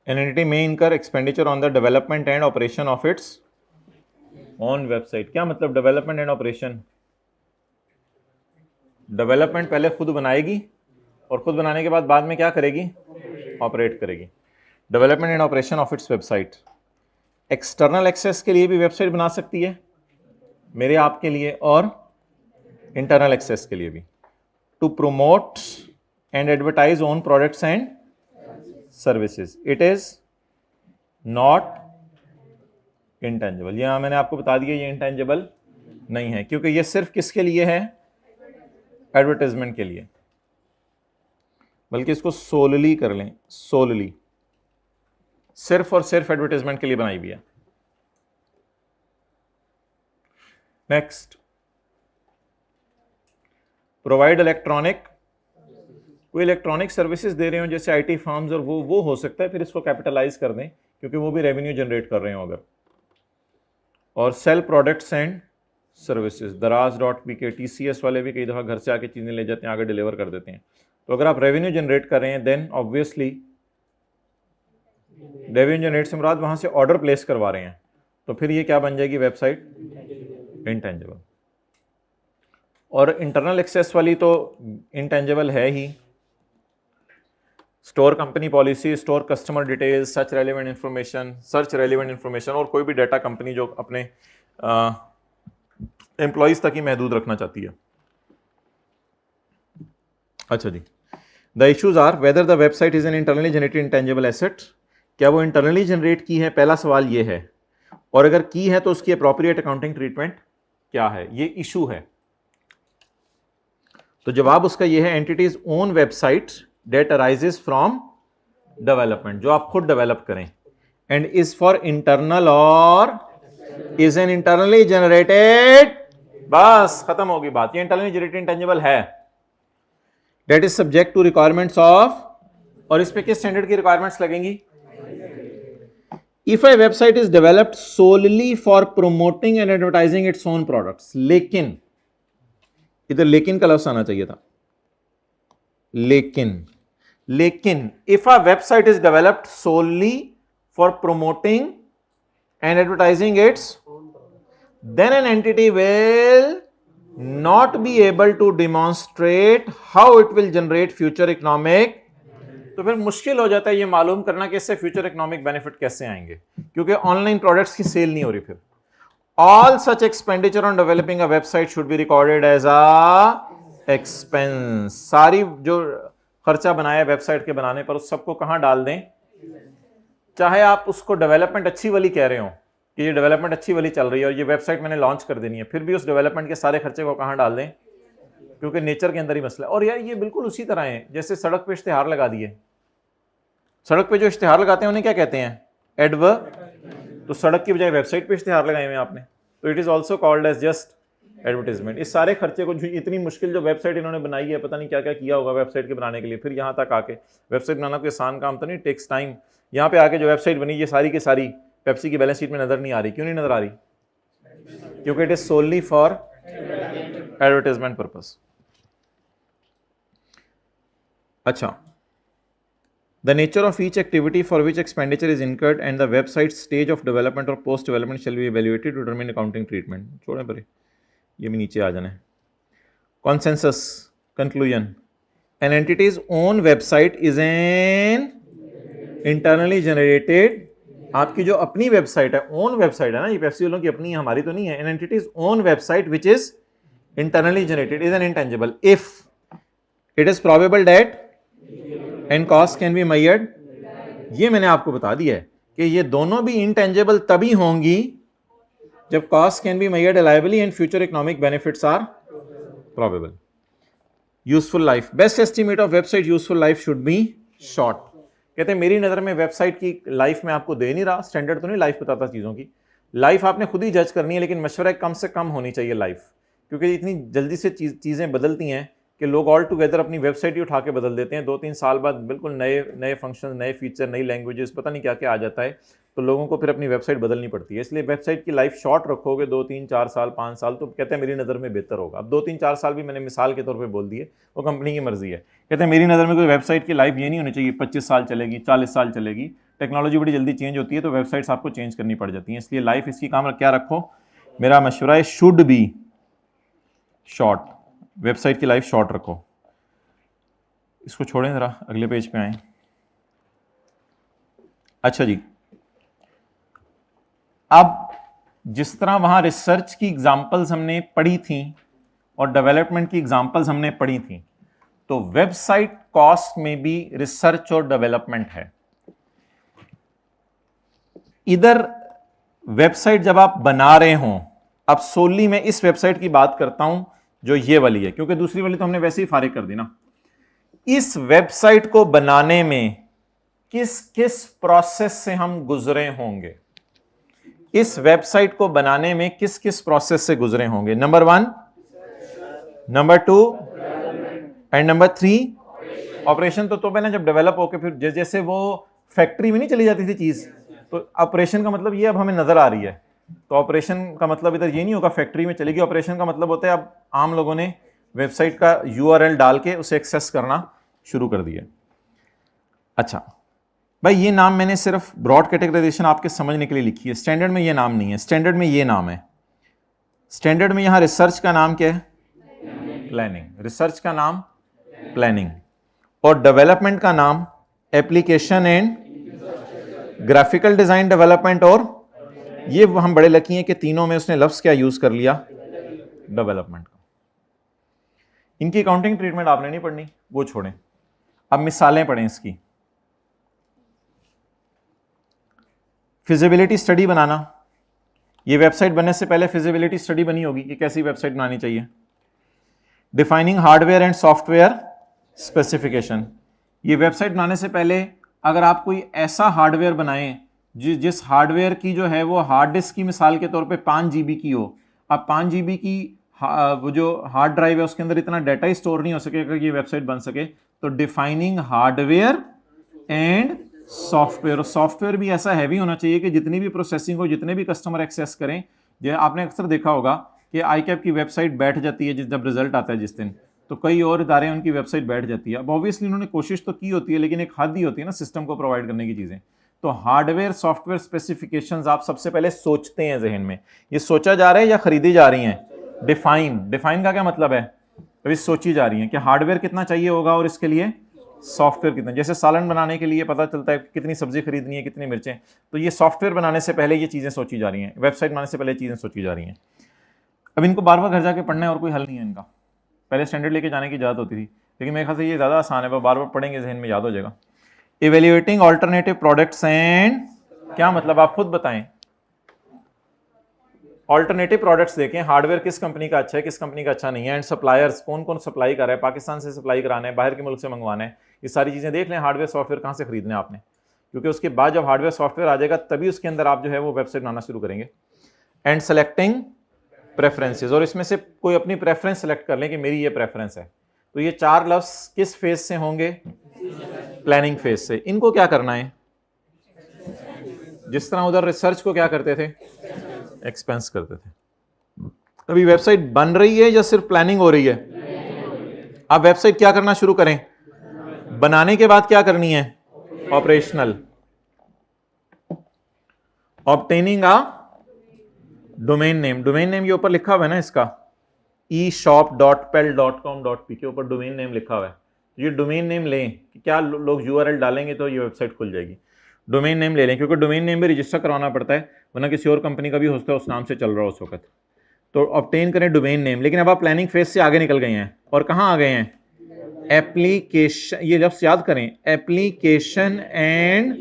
An entity may incur expenditure on the development and operation of its own website। क्या मतलब डेवलपमेंट एंड ऑपरेशन? डेवलपमेंट पहले खुद बनाएगी और खुद बनाने के बाद में क्या करेगी, ऑपरेट करेगी। Development and operation of its website. External access के लिए भी वेबसाइट बना सकती है मेरे आपके लिए, और इंटरनल एक्सेस के लिए भी, to promote and advertise own products and services. It is not intangible. यहां मैंने आपको बता दिया ये इंटेंजिबल नहीं है, क्योंकि ये सिर्फ किसके लिए है, एडवर्टाइजमेंट के लिए। बल्कि इसको सोलली कर लें, सोलली, सिर्फ और सिर्फ एडवर्टाइजमेंट के लिए बनाई हुई है। नेक्स्ट, प्रोवाइड इलेक्ट्रॉनिक, कोई इलेक्ट्रॉनिक सर्विसेज दे रहे हो जैसे आईटी फर्म्स, और वो हो सकता है फिर इसको कैपिटलाइज कर दें क्योंकि वो भी रेवेन्यू जनरेट कर रहे हो अगर। और सेल प्रोडक्ट्स एंड सर्विसेज, दराज.pk, टीसीएस वाले भी कई दफ़ा घर से आके चीज़ें ले जाते हैं, आगे डिलीवर कर देते हैं। तो अगर आप रेवेन्यू जनरेट कर रहे हैं देन ऑब्वियसली, रेवेन्यू जनरेट से मुराद वहाँ से ऑर्डर प्लेस करवा रहे हैं, तो फिर ये क्या बन जाएगी वेबसाइट, इंटेंजिबल। और इंटरनल एक्सेस वाली तो इंटेंजिबल है ही। Store company policy, store customer details, search relevant information, और कोई भी डाटा कंपनी जो अपने एम्प्लॉइज तक ही महदूद रखना चाहती है। अच्छा जी, the issues are whether the website is an internally generated intangible asset. क्या वो इंटरनली जनरेट की है, पहला सवाल ये है, और अगर की है तो उसकी अप्रोप्रिएट अकाउंटिंग ट्रीटमेंट क्या है, ये इशू है। तो जवाब उसका ये है, entities own website that arises from development, जो आप खुद डेवलप करें, एंड इज फॉर इंटरनल और इज एन इंटरनली जनरेटेड, बस खत्म होगी बात। ये इंटरनली जनरेटेड इंटेंजिबल है, that is subject to requirements of, और इस पे किस स्टैंडर्ड की रिक्वायरमेंट्स लगेंगी, if a website is developed solely for promoting and advertising its own products. लेकिन, इधर लेकिन का लफ्ज आना चाहिए था, लेकिन if a website is developed solely for promoting and advertising its, then an entity will not be able to demonstrate how it will generate future economic. तो फिर मुश्किल हो जाता है ये मालूम करना कि इससे फ्यूचर इकोनॉमिक बेनिफिट कैसे आएंगे, क्योंकि ऑनलाइन प्रोडक्ट्स की सेल नहीं हो रही। फिर all such expenditure on developing a website should be recorded as a expense. सारी जो खर्चा बनाया वेबसाइट के बनाने पर उस सबको कहां डाल दें, चाहे आप उसको डेवलपमेंट अच्छी वाली कह रहे हो कि ये डेवलपमेंट अच्छी वाली चल रही है और ये वेबसाइट मैंने लॉन्च कर देनी है, फिर भी उस डेवलपमेंट के सारे खर्चे को कहां डाल दें, क्योंकि नेचर के अंदर ही मसला है। और यार ये बिल्कुल उसी तरह है जैसे सड़क पे इश्तिहार लगा दिए। सड़क पे जो इश्तिहार लगाते हैं उन्हें क्या कहते हैं, एडवर्ट। तो सड़क की बजाय वेबसाइट पे इश्तिहार लगाए हुए हैं आपने, तो it is also called as just advertisement. इस सारे खर्चे को इतनी मुश्किल जो वेबसाइट इन्होंने बनाई है, पता नहीं क्या क्या किया होगा वेबसाइट के बनाने के लिए, फिर यहाँ तक आके वेबसाइट बनाना कोई आसान काम तो नहीं, टेक्स टाइम। यहाँ पे आके जो वेबसाइट बनी ये सारी की सारी पेप्सी की बैलेंस शीट में नजर नहीं आ रही। क्यों नहीं नजर आ रही, क्योंकि it is solely for advertisement purpose. अच्छा, the nature of each activity for which expenditure is incurred and the website's stage of development or post development shall be evaluated to determine accounting treatment. छोड़ें परे, ये भी नीचे आ जाना है। Consensus conclusion, an entity's own website is an internally generated, आपकी जो अपनी वेबसाइट है, ओन वेबसाइट है ना, ये पेप्सी वालों की अपनी है, हमारी तो नहीं है। An entity's own website which is internally generated is an intangible if it is probable that and cost can be measured। ये मैंने आपको बता दिया है कि ये दोनों भी इंटेंजिबल तभी होंगी जब cost can be measured reliably and future economic benefits are probable. Useful life, best estimate of website useful life should be short. कहते हैं मेरी नज़र में वेबसाइट की लाइफ में आपको दे नहीं रहा, स्टैंडर्ड तो नहीं लाइफ बताता चीज़ों की, लाइफ आपने खुद ही जज करनी है, लेकिन मशवरा कम से कम होनी चाहिए लाइफ, क्योंकि इतनी जल्दी से चीज़ें बदलती हैं कि लोग ऑल टुगेदर अपनी वेबसाइट ही उठा के बदल देते हैं। 2-3 साल बाद बिल्कुल नए फंक्शन, नए फीचर, नई लैंग्वेजेस, पता नहीं क्या क्या आ जाता है, तो लोगों को फिर अपनी वेबसाइट बदलनी पड़ती है। इसलिए वेबसाइट की लाइफ शॉर्ट रखोगे, 2-3-4 साल 5 साल, तो कहते हैं मेरी नज़र में बेहतर होगा। अब 2-3-4 साल भी मैंने मिसाल के तौर पर बोल दिए, वो कंपनी की मर्जी है। कहते हैं मेरी नज़र में कोई वेबसाइट की लाइफ ये नहीं होनी चाहिए 25 साल चलेगी, 40 साल चलेगी। टेक्नोलॉजी बड़ी जल्दी चेंज होती है, तो वेबसाइट्स आपको चेंज करनी पड़ जाती हैं। इसलिए लाइफ इसकी काम क्या रखो, मेरा मशवरा है शुड बी शॉर्ट, वेबसाइट की लाइफ शॉर्ट रखो। इसको छोड़ें जरा, अगले पेज पे आए। अच्छा जी, अब जिस तरह वहां रिसर्च की एग्जांपल्स हमने पढ़ी थी और डेवलपमेंट की एग्जांपल्स हमने पढ़ी थी, तो वेबसाइट कॉस्ट में भी रिसर्च और डेवलपमेंट है। इधर वेबसाइट जब आप बना रहे हों, अब सोली मैं इस वेबसाइट की बात करता हूं जो ये वाली है, क्योंकि दूसरी वाली तो हमने वैसे ही फारिग कर दी ना। इस वेबसाइट को बनाने में किस किस प्रोसेस से हम गुजरे होंगे, इस वेबसाइट को बनाने में किस किस प्रोसेस से गुजरे होंगे। Number 1, number 2 and number 3 operation. तो पहले जब डेवलप होके फिर जैसे वो फैक्ट्री में नहीं चली जाती थी चीज, तो ऑपरेशन का मतलब ये अब हमें नजर आ रही है। तो ऑपरेशन का मतलब इधर ये नहीं होगा फैक्ट्री में चलेगी, ऑपरेशन का मतलब होता है अब आम लोगों ने वेबसाइट का URL डाल के उसे एक्सेस करना शुरू कर दिया। अच्छा भाई, ये नाम मैंने सिर्फ ब्रॉड कैटेगराइजेशन आपके समझने के लिए लिखी है, स्टैंडर्ड में ये नाम नहीं है। स्टैंडर्ड में ये नाम है, स्टैंडर्ड में यहां रिसर्च का नाम क्या है, प्लानिंग। रिसर्च का नाम प्लानिंग और डेवलपमेंट का नाम application and graphical design development, और ये हम बड़े लकी हैं कि तीनों में उसने लफ्ज क्या यूज कर लिया, डेवलपमेंट का। इनकी अकाउंटिंग ट्रीटमेंट आपने नहीं पढ़नी, वो छोड़ें। अब मिसालें पढ़ें इसकी। फिजिबिलिटी स्टडी बनाना, ये वेबसाइट बनने से पहले फिजिबिलिटी स्टडी बनी होगी कि कैसी वेबसाइट बनानी चाहिए। Defining hardware and software specification, ये वेबसाइट बनाने से पहले अगर आप कोई ऐसा हार्डवेयर बनाएं जिस हार्डवेयर की जो है वो हार्ड डिस्क की मिसाल के तौर पे 5 GB की हो, अब 5 GB की वो जो हार्ड ड्राइव है उसके अंदर इतना डाटा ही स्टोर नहीं हो सकेगा कि ये वेबसाइट बन सके। तो defining hardware and software, software भी ऐसा हैवी होना चाहिए कि जितनी भी प्रोसेसिंग हो, जितने भी कस्टमर एक्सेस करें। जो आपने अक्सर देखा होगा कि iCAP की वेबसाइट बैठ जाती है जब रिजल्ट आता है जिस दिन, तो कई और इदारे उनकी वेबसाइट बैठ जाती है। अब ऑब्वियसली उन्होंने कोशिश तो की होती है, लेकिन एक हद ही होती है ना सिस्टम को प्रोवाइड करने की चीज़ें। तो हार्डवेयर सॉफ्टवेयर स्पेसिफिकेशंस आप सबसे पहले सोचते हैं जहन में, ये सोचा जा रहा है या खरीदी जा रही हैं? डिफाइन का क्या मतलब है? अभी सोची जा रही है कि हार्डवेयर कितना चाहिए होगा और इसके लिए सॉफ्टवेयर कितना। जैसे सालन बनाने के लिए पता चलता है कितनी सब्जी खरीदनी है, कितनी मिर्चें, तो ये सॉफ्टवेयर बनाने से पहले ये चीज़ें सोची जा रही हैं, वेबसाइट बनाने से पहले चीज़ें सोची जा रही हैं। अब इनको बार बार घर जाके पढ़ना है और कोई हल नहीं है इनका। पहले स्टैंडर्ड लेके जाने की इजाज़त होती थी, लेकिन मेरे ख्याल से ये ज़्यादा आसान है, वो बार बार पढ़ेंगे जहन में याद हो जाएगा। इवेल्युएटिंग ऑल्टरनेटिव प्रोडक्ट्स एंड, क्या मतलब आप खुद बताएं। ऑल्टरनेटिव प्रोडक्ट्स देखें, हार्डवेयर किस कंपनी का अच्छा है, किस कंपनी का अच्छा नहीं है, एंड सप्लायर्स कौन कौन सप्लाई कर रहा है, पाकिस्तान से सप्लाई कराना है, बाहर के मुल्क से मंगवाना है, ये सारी चीज़ें देख लें। हार्डवेयर सॉफ्टवेयर कहाँ से खरीदना है आपने, क्योंकि उसके बाद जब हार्डवेयर सॉफ्टवेयर आ जाएगा तभी उसके अंदर आप जो है वो वेबसाइट बनाना शुरू करेंगे। एंड सेलेक्टिंग प्रेफरेंसेस, और इसमें से कोई अपनी प्रेफरेंस सेलेक्ट कर लें कि मेरी ये प्रेफरेंस है। तो ये 4 लफ्ज किस फेज से होंगे? प्लानिंग फेज से। इनको क्या करना है? जिस तरह उधर रिसर्च को क्या करते थे? एक्सपेंस करते थे। अभी वेबसाइट बन रही है या सिर्फ प्लानिंग हो रही है? अब वेबसाइट क्या करना शुरू करें? बनाने के बाद क्या करनी है? Operational. Obtaining a domain name, domain name ये ऊपर लिखा हुआ है ना इसका, eshop.pel.com.p के ऊपर डोमेन नेम लिखा हुआ है। ये डोमेन नेम लें कि क्या लोग यूआरएल डालेंगे तो ये वेबसाइट खुल जाएगी। डोमेन नेम ले लें, क्योंकि डोमेन नेम भी रजिस्टर करवाना पड़ता है, वरना किसी और कंपनी का भी होता है उस नाम से चल रहा है उस वक्त। तो ऑब्टेन करें डोमेन नेम। लेकिन अब आप प्लानिंग फेज से आगे निकल गए हैं, और कहाँ आ गए हैं? एप्लीकेशन, ये लफ्ज़ याद करें, एप्लीकेशन एंड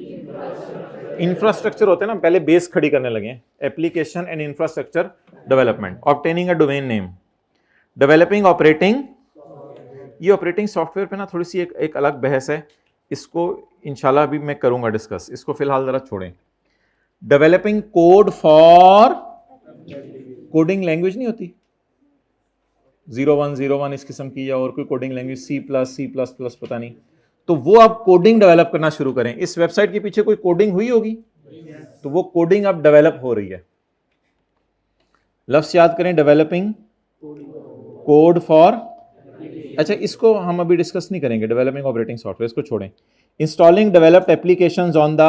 इंफ्रास्ट्रक्चर होते हैं ना, पहले बेस खड़ी करने लगे। Application and infrastructure development, obtaining a domain name, developing operating. ये ऑपरेटिंग सॉफ्टवेयर पे ना थोड़ी सी एक अलग बहस है, इसको इंशाल्लाह भी मैं करूंगा डिस्कस, इसको फिलहाल जरा छोड़ें। Developing code for, coding language नहीं होती 0101 इस किस्म की, या और कोई कोडिंग लैंग्वेज C++, पता नहीं, तो वो आप कोडिंग डेवलप करना शुरू करें। इस वेबसाइट के पीछे कोई कोडिंग हुई होगी, तो वो कोडिंग अब डेवलप हो रही है। लफ्ज़ याद करें, डेवलपिंग कोड फॉर। अच्छा, इसको हम अभी डिस्कस नहीं करेंगे, डेवलपिंग ऑपरेटिंग सॉफ्टवेयर, इसको छोड़ें। Installing developed applications on the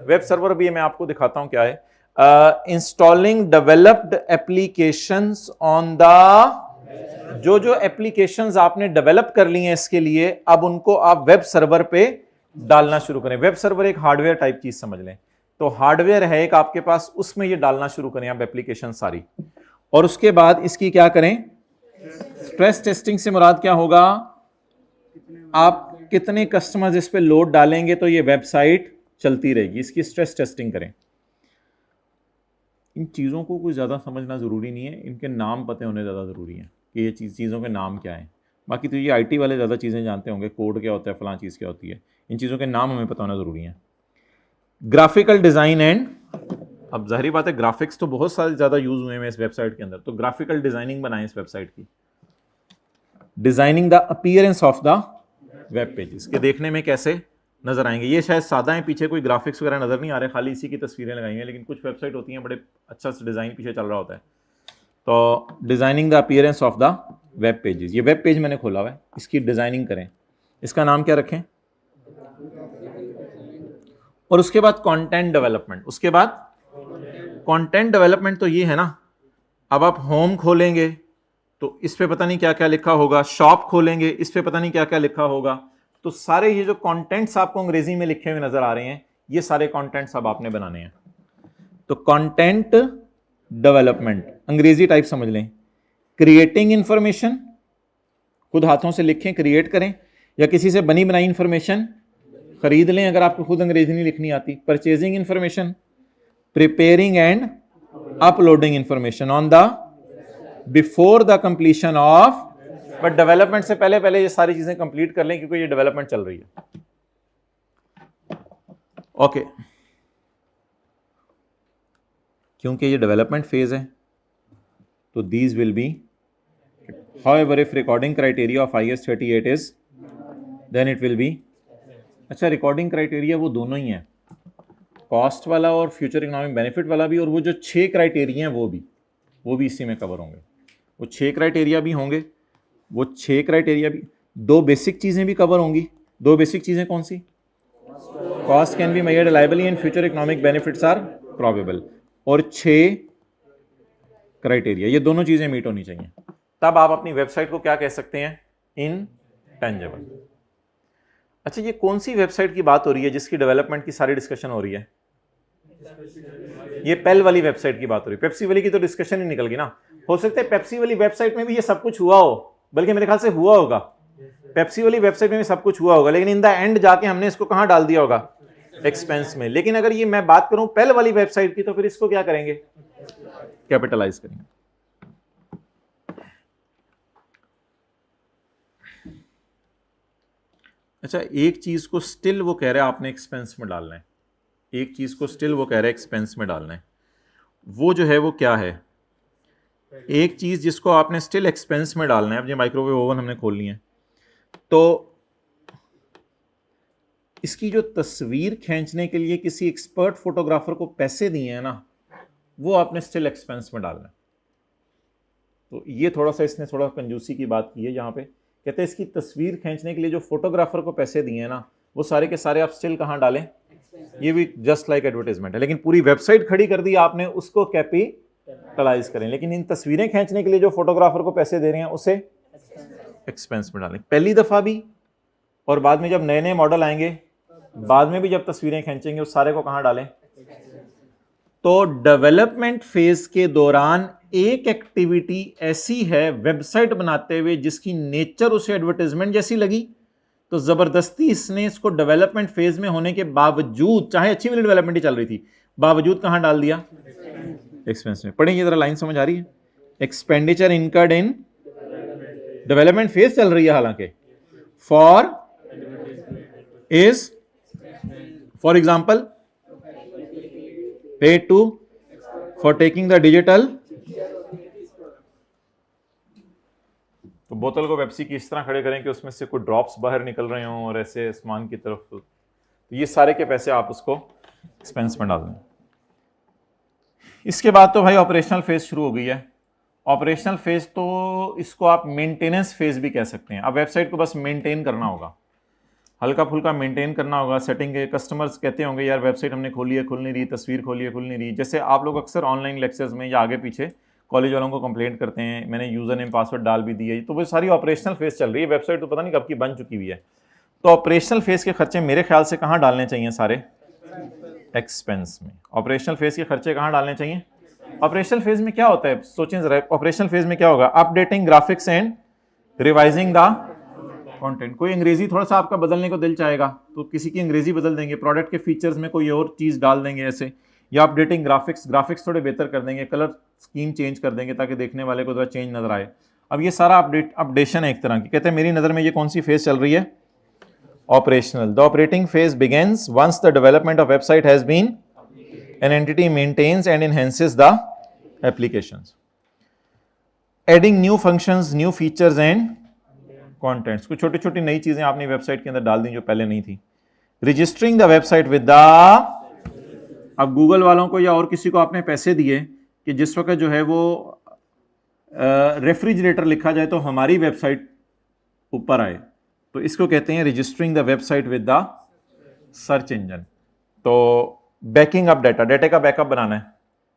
web server, भी मैं आपको दिखाता हूं क्या है। Installing developed applications on the, जो एप्लीकेशंस आपने डेवलप कर ली हैं इसके लिए, अब उनको आप वेब सर्वर पे डालना शुरू करें। वेब सर्वर एक हार्डवेयर टाइप चीज समझ लें, तो हार्डवेयर है एक आपके पास, उसमें ये डालना शुरू करें आप एप्लीकेशन सारी। और उसके बाद इसकी क्या करें? स्ट्रेस टेस्टिंग से मुराद क्या होगा? आप कितने कस्टमर्स इस पे लोड डालेंगे तो ये वेबसाइट चलती रहेगी, इसकी स्ट्रेस टेस्टिंग करें। इन चीज़ों को कोई ज़्यादा समझना ज़रूरी नहीं है, इनके नाम पते होने ज़्यादा ज़रूरी है कि ये चीज़ों के नाम क्या हैं। बाकी तो ये आईटी वाले ज़्यादा चीज़ें जानते होंगे, कोड क्या होता है, फलां चीज़ क्या होती है, इन चीज़ों के नाम हमें पता होना ज़रूरी है। ग्राफिकल डिज़ाइन एंड, अब जाहिर बात है ग्राफिक्स तो बहुत सारे ज़्यादा यूज़ हुए हैं इस वेबसाइट के अंदर, तो ग्राफिकल डिज़ाइनिंग बनाएं इस वेबसाइट की। Designing the appearance of the web pages, के देखने में कैसे नजर आएंगे। ये शायद सादा है, पीछे कोई ग्राफिक्स वगैरह नजर नहीं आ रहे, खाली इसी की तस्वीरें लगाई हैं, लेकिन कुछ वेबसाइट होती हैं बड़े अच्छा से डिज़ाइन पीछे चल रहा होता है। तो designing the appearance of the web pages, ये वेब पेज मैंने खोला हुआ है, इसकी डिज़ाइनिंग करें। इसका नाम क्या रखें? और उसके बाद कंटेंट डेवलपमेंट, उसके बाद कंटेंट डेवलपमेंट तो ये है ना, अब आप होम खोलेंगे तो इस पे पता नहीं क्या क्या लिखा होगा, शॉप खोलेंगे इस पे पता नहीं क्या क्या लिखा होगा, तो सारे ये जो कंटेंट्स आपको अंग्रेजी में लिखे हुए नजर आ रहे हैं, ये सारे कंटेंट्स अब आपने बनाने हैं। तो कंटेंट डेवलपमेंट अंग्रेजी टाइप समझ लें। क्रिएटिंग इंफॉर्मेशन, खुद हाथों से लिखें, क्रिएट करें, या किसी से बनी बनाई इंफॉर्मेशन खरीद लें अगर आपको खुद अंग्रेजी नहीं लिखनी आती। Purchasing information, preparing and uploading information on the before the completion of, but development से पहले पहले ये सारी चीजें कंप्लीट कर लें, क्योंकि ये डेवलपमेंट चल रही है। ओके, क्योंकि ये डेवलपमेंट फेज है, तो these will be, however if recording criteria of IS 38 is, then it will be, अच्छा रिकॉर्डिंग क्राइटेरिया वो दोनों ही हैं, कॉस्ट वाला और फ्यूचर इकोनॉमिक बेनिफिट वाला भी, और वो जो 6 क्राइटेरिया हैं वो भी इसी में कवर होंगे। वो 6 क्राइटेरिया भी होंगे वो 6 क्राइटेरिया भी, 2 बेसिक चीजें भी कवर होंगी। 2 बेसिक चीजें कौन सी? Cost can be measured reliably and future economic benefits are probable, और 6 क्राइटेरिया, ये दोनों चीजें मीट होनी चाहिए, तब आप अपनी वेबसाइट को क्या कह सकते हैं? इनटेंजिबल। अच्छा, ये कौन सी वेबसाइट की बात हो रही है जिसकी डेवलपमेंट की सारी डिस्कशन हो रही है? ये पेल वाली वेबसाइट की बात हो रही है। पेप्सी वाली की तो डिस्कशन ही निकल गई ना। हो सकता है पेप्सी वाली वेबसाइट में भी ये सब कुछ हुआ हो, बल्कि मेरे ख्याल से हुआ होगा, पेप्सी वाली वेबसाइट में भी सब कुछ हुआ होगा, लेकिन इन द एंड जाके हमने इसको कहां डाल दिया होगा? एक्सपेंस में। लेकिन अगर ये मैं बात करूं पेल वाली वेबसाइट की, तो फिर इसको क्या करेंगे? कैपिटलाइज करेंगे। अच्छा, एक चीज को स्टिल वो कह रहा है आपने एक्सपेंस में डालना है, एक चीज को स्टिल वो कह रहा है एक्सपेंस में डालना है, वो जो है वो क्या है? एक चीज जिसको आपने स्टिल एक्सपेंस में डालना है, अब ये माइक्रोवेव ओवन हमने खोल ली है, तो इसकी जो तस्वीर खींचने के लिए किसी एक्सपर्ट फोटोग्राफर को पैसे दिए हैं ना, वो आपने स्टिल एक्सपेंस में डालना है। तो ये थोड़ा सा इसने थोड़ा कंजूसी की बात की है यहाँ पे, कहते हैं इसकी तस्वीर खींचने के लिए जो फोटोग्राफर को पैसे दिए हैं ना, वो सारे के सारे आप स्टिल कहाँ डालें? ये भी जस्ट लाइक एडवर्टाइजमेंट है, लेकिन पूरी वेबसाइट खड़ी कर दी आपने, उसको कैपिटलाइज करें। लेकिन इन तस्वीरें खींचने के लिए जो फोटोग्राफर को पैसे दे रहे हैं उसे एक्सपेंस में डालें, पहली दफा भी, और बाद में जब नए नए मॉडल आएंगे, बाद में भी जब तस्वीरें खींचेंगे, उस सारे को कहां डालें? तो डेवलपमेंट फेज के दौरान एक एक्टिविटी ऐसी है वेबसाइट बनाते हुए जिसकी नेचर उसे एडवर्टाइजमेंट जैसी लगी, तो जबरदस्ती इसने इसको डेवलपमेंट फेज में होने के बावजूद, चाहे अच्छी वाली डेवलपमेंट ही चल रही थी, बावजूद कहां डाल दिया? एक्सपेंस में। पढ़ेंगे जरा, लाइन समझ आ रही है? Expenditure incurred in development phase चल रही है, हालांकि for is, for example, paid to for taking the digital, तो बोतल को पेप्सी की इस तरह खड़े करें कि उसमें से कुछ ड्रॉप्स बाहर निकल रहे हों और ऐसे आसमान की तरफ, तो ये सारे के पैसे आप उसको एक्सपेंस में डाल दें। इसके बाद तो भाई ऑपरेशनल फेज शुरू हो गई है। ऑपरेशनल फेज तो इसको आप मेंटेनेंस फेज भी कह सकते हैं। अब वेबसाइट को बस मेंटेन करना होगा, हल्का फुल्का मेंटेन करना होगा, सेटिंग के। कस्टमर्स कहते होंगे यार वेबसाइट हमने खोली है, खुल नहीं रही, तस्वीर खोली है, खुल नहीं रही। जैसे आप लोग अक्सर ऑनलाइन लेक्चर्स में या आगे पीछे कॉलेज वालों को कंप्लेंट करते हैं, मैंने यूजर नेम पासवर्ड डाल भी दिए, तो वो सारी ऑपरेशनल फेज चल रही है, वेबसाइट तो पता नहीं कब की बन चुकी हुई है। तो ऑपरेशनल फेज के खर्चे मेरे ख्याल से कहाँ डालने चाहिए? सारे एक्सपेंस में। ऑपरेशनल फेज के खर्चे कहाँ डालने चाहिए? ऑपरेशनल फेज में क्या होता है, सोचें जरा, ऑपरेशनल फेज में क्या होगा? Updating graphics and revising the content. कोई अंग्रेजी थोड़ा सा आपका बदलने को दिल चाहेगा तो किसी की अंग्रेजी बदल देंगे, प्रोडक्ट के फीचर्स में कोई और चीज डाल देंगे ऐसे, या अपडेटिंग ग्राफिक्स थोड़े बेहतर कर देंगे, कलर स्कीम चेंज कर देंगे ताकि देखने वाले को थोड़ा चेंज नजर आए। अब ये सारा अपडेशन है एक तरह की। कहते हैं मेरी नजर में ये कौन सी फेज चल रही है? Operational. The operating phase begins once the development of website has been an entity maintains and enhances the applications, adding new functions, new features and contents। कुछ छोटी छोटी नई चीजें आपने वेबसाइट के अंदर डाल दी जो पहले नहीं थी। Registering the website with the, अब गूगल वालों को या और किसी को आपने पैसे दिए कि जिस वक्त जो है वो रेफ्रिजरेटर लिखा जाए तो हमारी वेबसाइट ऊपर आए, तो इसको कहते हैं registering the website with the search engine. तो बैकिंग अप डाटा, डाटा का बैकअप बनाना है,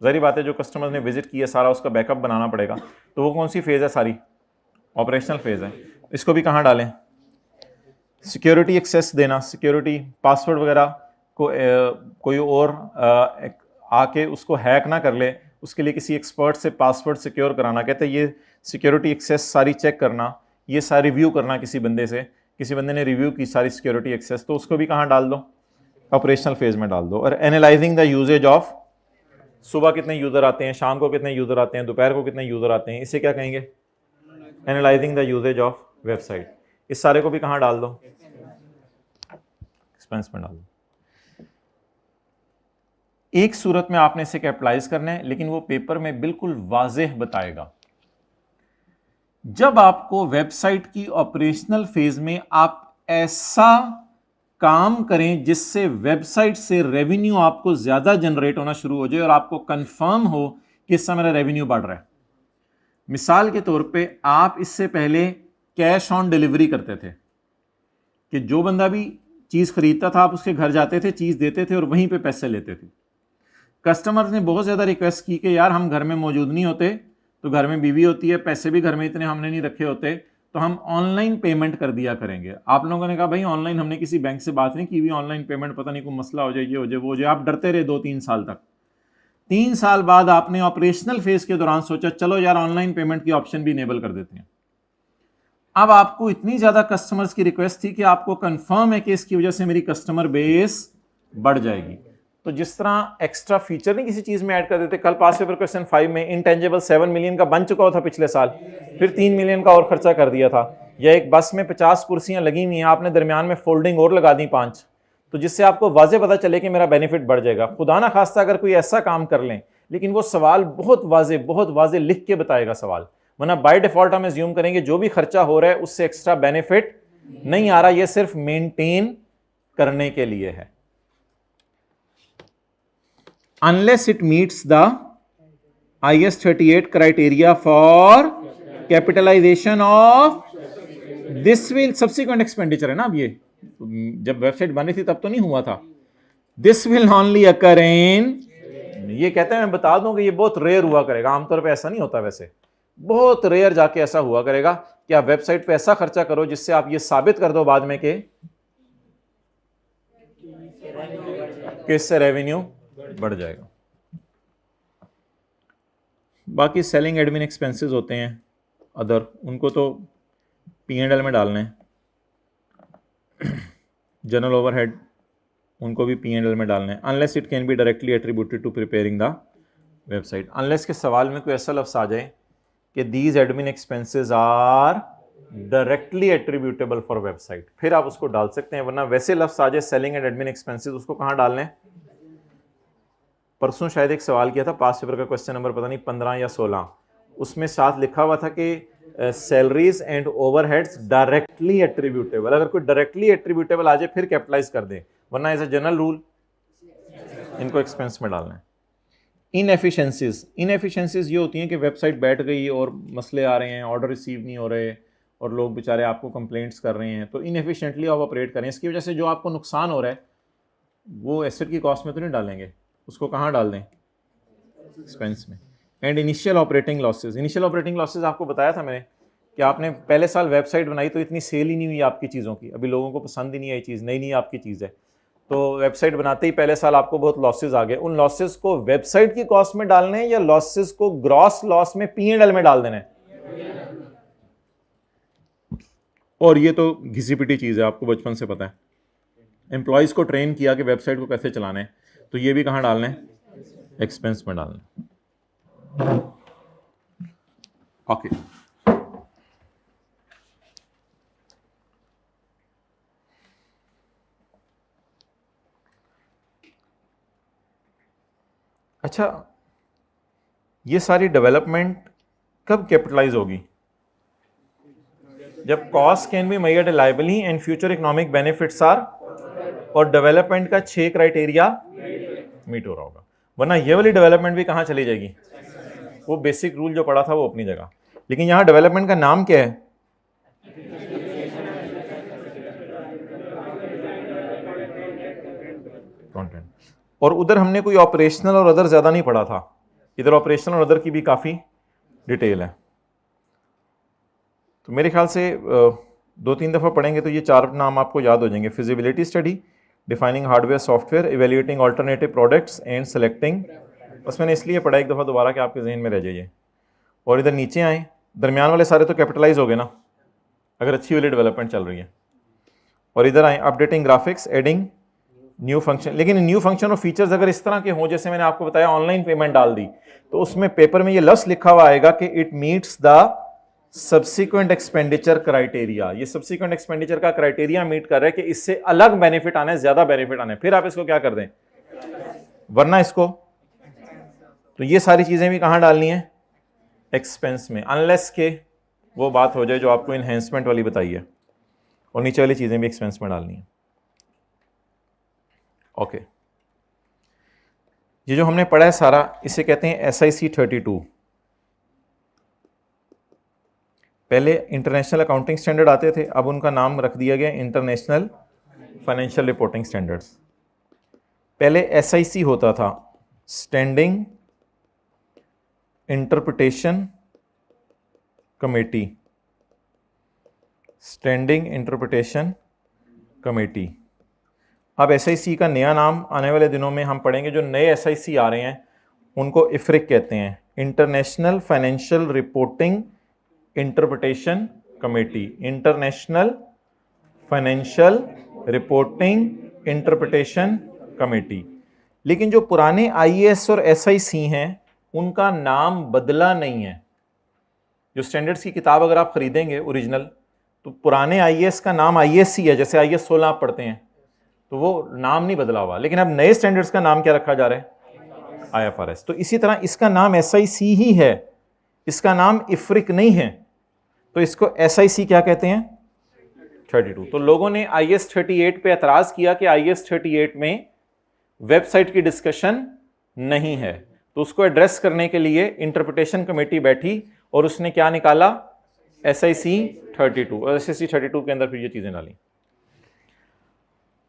जाहिर बात है जो कस्टमर ने विजिट किया सारा उसका बैकअप बनाना पड़ेगा, तो वो कौन सी फेज है? सारी ऑपरेशनल फेज है। इसको भी कहाँ डालें? सिक्योरिटी एक्सेस देना, सिक्योरिटी पासवर्ड वगैरह को कोई और आके उसको हैक ना कर ले, उसके लिए किसी एक्सपर्ट से पासवर्ड सिक्योर कराना। कहते हैं ये सिक्योरिटी एक्सेस सारी चेक करना, ये सारी रिव्यू करना किसी बंदे से, किसी बंदे ने रिव्यू की सारी सिक्योरिटी एक्सेस, तो उसको भी कहाँ डाल दो? ऑपरेशनल फेज में डाल दो। और एनालाइजिंग द यूजेज ऑफ, सुबह कितने यूजर आते हैं, शाम को कितने यूजर आते हैं, दोपहर को कितने यूजर आते हैं, इसे क्या कहेंगे? Analysing the uses of website. इस सारे को भी कहाँ डाल दो? एक्सपेंस में डाल दो। एक सूरत में आपने इसे कैपिटलाइज करना है, लेकिन वो पेपर में बिल्कुल वाज़ेह बताएगा। जब आपको वेबसाइट की ऑपरेशनल फेज में आप ऐसा काम करें जिससे वेबसाइट से रेवेन्यू आपको ज्यादा जनरेट होना शुरू हो जाए और आपको कंफर्म हो कि इस समय मेरा रेवेन्यू बढ़ रहा है। मिसाल के तौर पे आप इससे पहले कैश ऑन डिलीवरी करते थे कि जो बंदा भी चीज़ खरीदता था आप उसके घर जाते थे, चीज़ देते थे और वहीं पे पैसे लेते थे। कस्टमर्स ने बहुत ज़्यादा रिक्वेस्ट की कि यार हम घर में मौजूद नहीं होते, तो घर में बीवी होती है, पैसे भी घर में इतने हमने नहीं रखे होते, तो हम ऑनलाइन पेमेंट कर दिया करेंगे। आप लोगों ने कहा भाई ऑनलाइन हमने किसी बैंक से बात नहीं की हुई, ऑनलाइन पेमेंट पता नहीं कोई मसला हो जाए, ये हो जाए, वो हो जाए। आप डरते रहे 2-3 साल तक। 3 साल बाद आपने ऑपरेशनल फेज के दौरान सोचा चलो यार ऑनलाइन पेमेंट की ऑप्शन भी इनेबल कर देते हैं। अब आपको इतनी ज्यादा कस्टमर्स की रिक्वेस्ट थी कि आपको कंफर्म है कि इसकी वजह से मेरी कस्टमर बेस बढ़ जाएगी। तो जिस तरह एक्स्ट्रा फीचर नहीं किसी चीज में ऐड कर देते, कल पास पेपर क्वेश्चन 5 में इंटेंजिबल 7 मिलियन का बन चुका था पिछले साल, फिर 3 मिलियन का और खर्चा कर दिया था। या एक बस में 50 कुर्सियां लगी हुई हैं, आपने दरमियान में फोल्डिंग और लगा दी 5, तो जिससे आपको वाजे पता चले कि मेरा बेनिफिट बढ़ जाएगा। खुदा ना खास्ता अगर कोई ऐसा काम कर लें, लेकिन वो सवाल बहुत वाजे लिख के बताएगा सवाल, वरना बाय डिफॉल्ट हम एज्यूम करेंगे जो भी खर्चा हो रहा है उससे एक्स्ट्रा बेनिफिट नहीं आ रहा, ये सिर्फ मेंटेन करने के लिए है। Unless it meets the IS 38 criteria for capitalisation of this will subsequent expenditure है ना। अब ये जब वेबसाइट बनी थी तब तो नहीं हुआ था। दिस विल ओनली अकर इन, ये कहते हैं मैं बता दूं कि ये बहुत रेयर हुआ करेगा, आमतौर पे ऐसा नहीं होता, वैसे बहुत रेयर जाके ऐसा हुआ करेगा कि आप वेबसाइट पे ऐसा खर्चा करो जिससे आप ये साबित कर दो बाद में कि इससे रेवेन्यू बढ़ जाएगा। बाकी सेलिंग एडमिन एक्सपेंसेस होते हैं अदर, उनको तो P&L में डालने हैं। जनरल ओवरहेड उनको भी P&L में डालने हैं। Unless it can be directly attributed to preparing the website. Unless के सवाल में कोई ऐसा लफ्ज आ जाए कि these admin expenses are directly attributable for website, फिर आप उसको डाल सकते हैं, वरना वैसे लफ्ज आ जाए सेलिंग एंड एडमिन एक्सपेंसेस, उसको कहाँ डालने हैं। परसों शायद एक सवाल किया था पास पेपर का, क्वेश्चन नंबर पता नहीं 15 या 16, उसमें साथ लिखा हुआ था कि salaries and overheads directly attributable. अगर कोई डायरेक्टली एट्रीब्यूटेबल आ जाए फिर कैपिटलाइज कर दे, वरना एज ए जनरल रूल इनको एक्सपेंस में डालना है। इनएफिशिएंसीज ये होती हैं कि वेबसाइट बैठ गई और मसले आ रहे हैं, ऑर्डर रिसीव नहीं हो रहे और लोग बेचारे आपको कंप्लेंट्स कर रहे हैं, तो इनएफिशिएंटली आप ऑपरेट करें। इसकी वजह से जो आपको नुकसान हो रहा है वो एसेट की कॉस्ट में तो नहीं डालेंगे, उसको कहाँ डाल दें, एक्सपेंस में। एंड इनिशियल ऑपरेटिंग लॉसेज आपको बताया था मैंने कि आपने पहले साल वेबसाइट बनाई तो इतनी सेल ही नहीं हुई आपकी चीज़ों की, अभी लोगों को पसंद ही नहीं आई चीज़, नई आपकी चीज़ है, तो वेबसाइट बनाते ही पहले साल आपको बहुत लॉसेज आ गए। उन लॉसेज को वेबसाइट की कॉस्ट में डालने हैं या लॉसेज को ग्रॉस लॉस में P&L में डाल देना है। और ये तो घिसी पिटी चीज़ है, आपको बचपन से पता है। एम्प्लॉयज़ को ट्रेन किया कि वेबसाइट को कैसे चलाना है, तो ये भी कहाँ डालना है, एक्सपेंस में डालना है। ओके अच्छा, ये सारी डेवलपमेंट कब कैपिटलाइज होगी, जब cost can be measured reliably and future economic benefits are, और डेवलपमेंट का 6 क्राइटेरिया मीट हो रहा होगा, वरना ये वाली डेवलपमेंट भी कहां चली जाएगी, वो बेसिक रूल जो पढ़ा था वो अपनी जगह। लेकिन यहां डेवलपमेंट का नाम क्या है, कंटेंट। और उधर हमने कोई ऑपरेशनल और अदर ज्यादा नहीं पढ़ा था, इधर ऑपरेशनल और अदर की भी काफी डिटेल है। तो मेरे ख्याल से 2-3 दफा पढ़ेंगे तो ये 4 नाम आपको याद हो जाएंगे। Feasibility study, defining hardware software, evaluating alternative products and selecting. बस मैंने इसलिए पढ़ा एक दफा दोबारा कि आपके जहन में रह जाइए। और इधर नीचे आए, दरमियान वाले सारे तो कैपिटलाइज हो गए ना, अगर अच्छी वाली डेवलपमेंट चल रही है। और इधर आए, updating graphics, adding new function. लेकिन न्यू फंक्शन और फीचर्स अगर इस तरह के हों, जैसे मैंने आपको बताया ऑनलाइन पेमेंट डाल दी, तो उसमें पेपर में ये लफ्ज लिखा हुआ आएगा कि it meets the subsequent expenditure criteria. ये सब्सिक्वेंट एक्सपेंडिचर का क्राइटेरिया मीट कर रहा है कि इससे अलग बेनिफिट आना है, ज्यादा बेनिफिट आना है, फिर आप इसको क्या कर दें, वरना इसको। तो ये सारी चीजें भी कहां डालनी है, एक्सपेंस में, अनलेस के वो बात हो जाए जो आपको इनहेंसमेंट वाली बताई है, और नीचे वाली चीजें भी एक्सपेंस में डालनी है। ओके, ये जो हमने पढ़ा है सारा, इसे कहते हैं SIC 32। पहले इंटरनेशनल अकाउंटिंग स्टैंडर्ड आते थे, अब उनका नाम रख दिया गया इंटरनेशनल फाइनेंशियल रिपोर्टिंग स्टैंडर्ड्स। पहले SIC होता था, standing interpretation committee, standing interpretation committee. अब SIC का नया नाम आने वाले दिनों में हम पढ़ेंगे। जो नए SIC आ रहे हैं उनको इफ्रिक कहते हैं, international financial reporting interpretation committee, international financial reporting interpretation committee. लेकिन जो पुराने IAS और SIC हैं उनका नाम बदला नहीं है। जो स्टैंडर्ड्स की किताब अगर आप खरीदेंगे ओरिजिनल, तो पुराने IAS का नाम IAS ही है, जैसे IAS 16 आप पढ़ते हैं, तो वो नाम नहीं बदला हुआ। लेकिन अब नए स्टैंडर्ड्स का नाम क्या रखा जा रहा है? IFRS। तो इसी तरह इसका नाम SIC ही है, इसका नाम इफ्रिक नहीं है, तो इसको SIC क्या कहते हैं? 32। तो लोगों ने IAS 38 पे एतराज किया कि IAS 38 में वेबसाइट की डिस्कशन नहीं है, तो उसको एड्रेस करने के लिए इंटरप्रिटेशन कमेटी बैठी और उसने क्या निकाला? SIC 32। और SIC 32 के अंदर फिर ये चीजें डाली।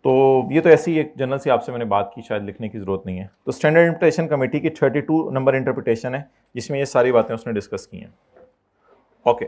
तो ये तो ऐसी एक जनरल सी आपसे मैंने बात की, शायद लिखने की जरूरत नहीं है। तो स्टैंडर्ड इंटरप्रिटेशन कमेटी की 32 नंबर इंटरप्रिटेशन है जिसमें ये सारी बातें उसने डिस्कस की हैं। ओके,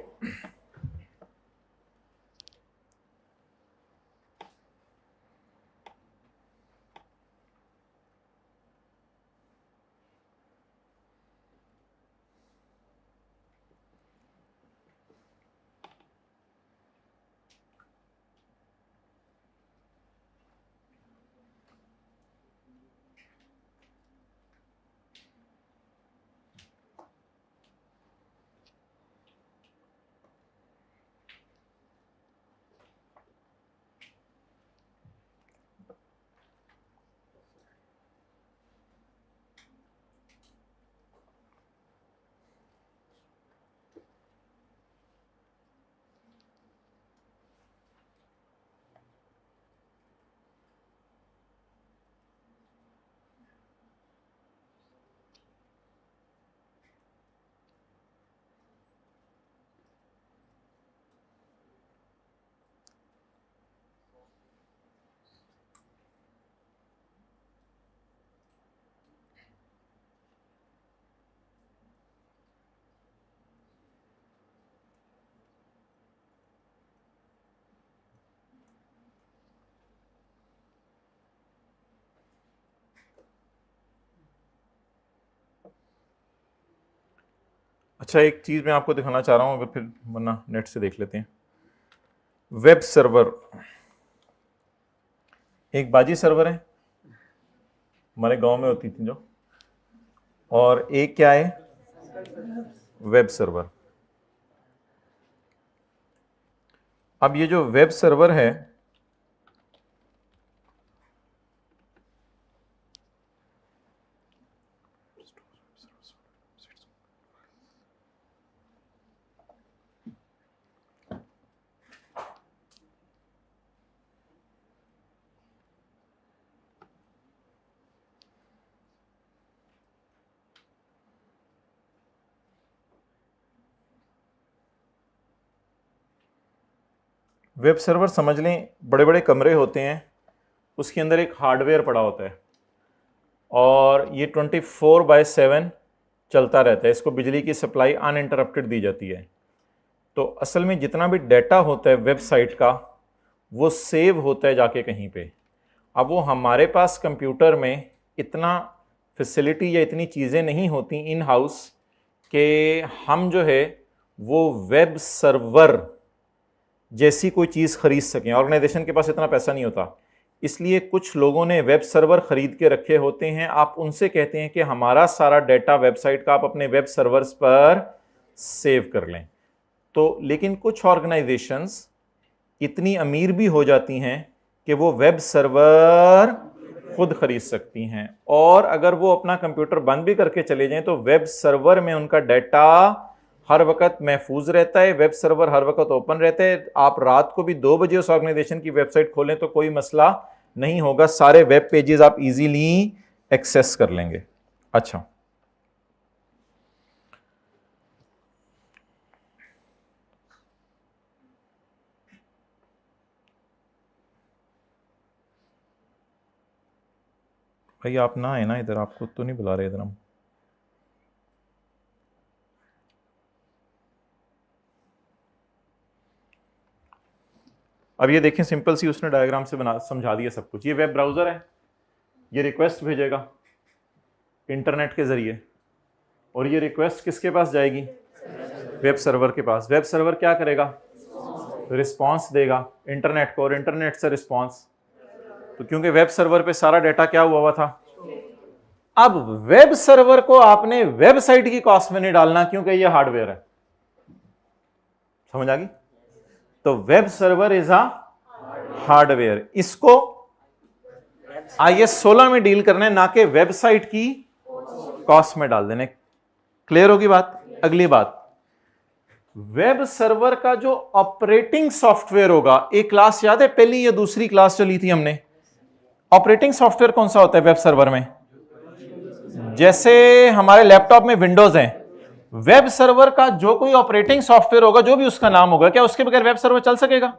अच्छा, एक चीज मैं आपको दिखाना चाह रहा हूं, अगर फिर वरना नेट से देख लेते हैं। वेब सर्वर, एक बाजी सर्वर है, हमारे गांव में होती थी जो, और एक क्या है? Web server. अब ये जो वेब सर्वर है, वेब सर्वर समझ लें बड़े बड़े कमरे होते हैं, उसके अंदर एक हार्डवेयर पड़ा होता है और ये 24/7 चलता रहता है। इसको बिजली की सप्लाई अनइंटरप्टेड दी जाती है। तो असल में जितना भी डाटा होता है वेबसाइट का, वो सेव होता है जाके कहीं पे। अब वो हमारे पास कंप्यूटर में इतना फैसिलिटी या इतनी चीज़ें नहीं होती इन हाउस कि हम जो है वो वेब सर्वर जैसी कोई चीज़ खरीद सकें। ऑर्गेनाइजेशन के पास इतना पैसा नहीं होता, इसलिए कुछ लोगों ने वेब सर्वर खरीद के रखे होते हैं। आप उनसे कहते हैं कि हमारा सारा डाटा वेबसाइट का आप अपने वेब सर्वर्स पर सेव कर लें। तो लेकिन कुछ ऑर्गेनाइजेशंस इतनी अमीर भी हो जाती हैं कि वो वेब सर्वर खुद खरीद सकती हैं, और अगर वो अपना कंप्यूटर बंद भी करके चले जाएं तो वेब सर्वर में उनका डाटा हर वक्त महफूज रहता है, वेब सर्वर हर वक्त ओपन रहता है। आप रात को भी 2 बजे उस ऑर्गेनाइजेशन की वेबसाइट खोलें तो कोई मसला नहीं होगा, सारे वेब पेजेस आप इजीली एक्सेस कर लेंगे। अच्छा, भाई आप ना आए ना इधर, आपको तो नहीं बुला रहे इधर हम। अब ये देखें, सिंपल सी उसने डायग्राम से बना समझा दिया सब कुछ। ये वेब ब्राउजर है, ये रिक्वेस्ट भेजेगा इंटरनेट के जरिए, और ये रिक्वेस्ट किसके पास जाएगी? वेब सर्वर के पास। वेब सर्वर क्या करेगा? रिस्पांस देगा इंटरनेट को, और इंटरनेट से रिस्पांस। तो क्योंकि वेब सर्वर पे सारा डाटा क्या हुआ था, अब वेब सर्वर को आपने वेबसाइट की कॉस्ट में नहीं डालना, क्योंकि ये हार्डवेयर है। समझ आ गई? तो web server is a hardware, इसको IS 16 में डील करना है, ना कि वेबसाइट की कॉस्ट में डाल देने। क्लियर होगी बात? अगली बात, वेब सर्वर का जो ऑपरेटिंग सॉफ्टवेयर होगा, एक क्लास याद है पहली या दूसरी क्लास चली थी हमने, ऑपरेटिंग सॉफ्टवेयर कौन सा होता है वेब सर्वर में? जैसे हमारे लैपटॉप में विंडोज है, वेब सर्वर का जो कोई ऑपरेटिंग सॉफ्टवेयर होगा, जो भी उसका नाम होगा, क्या उसके बगैर वेब सर्वर चल सकेगा?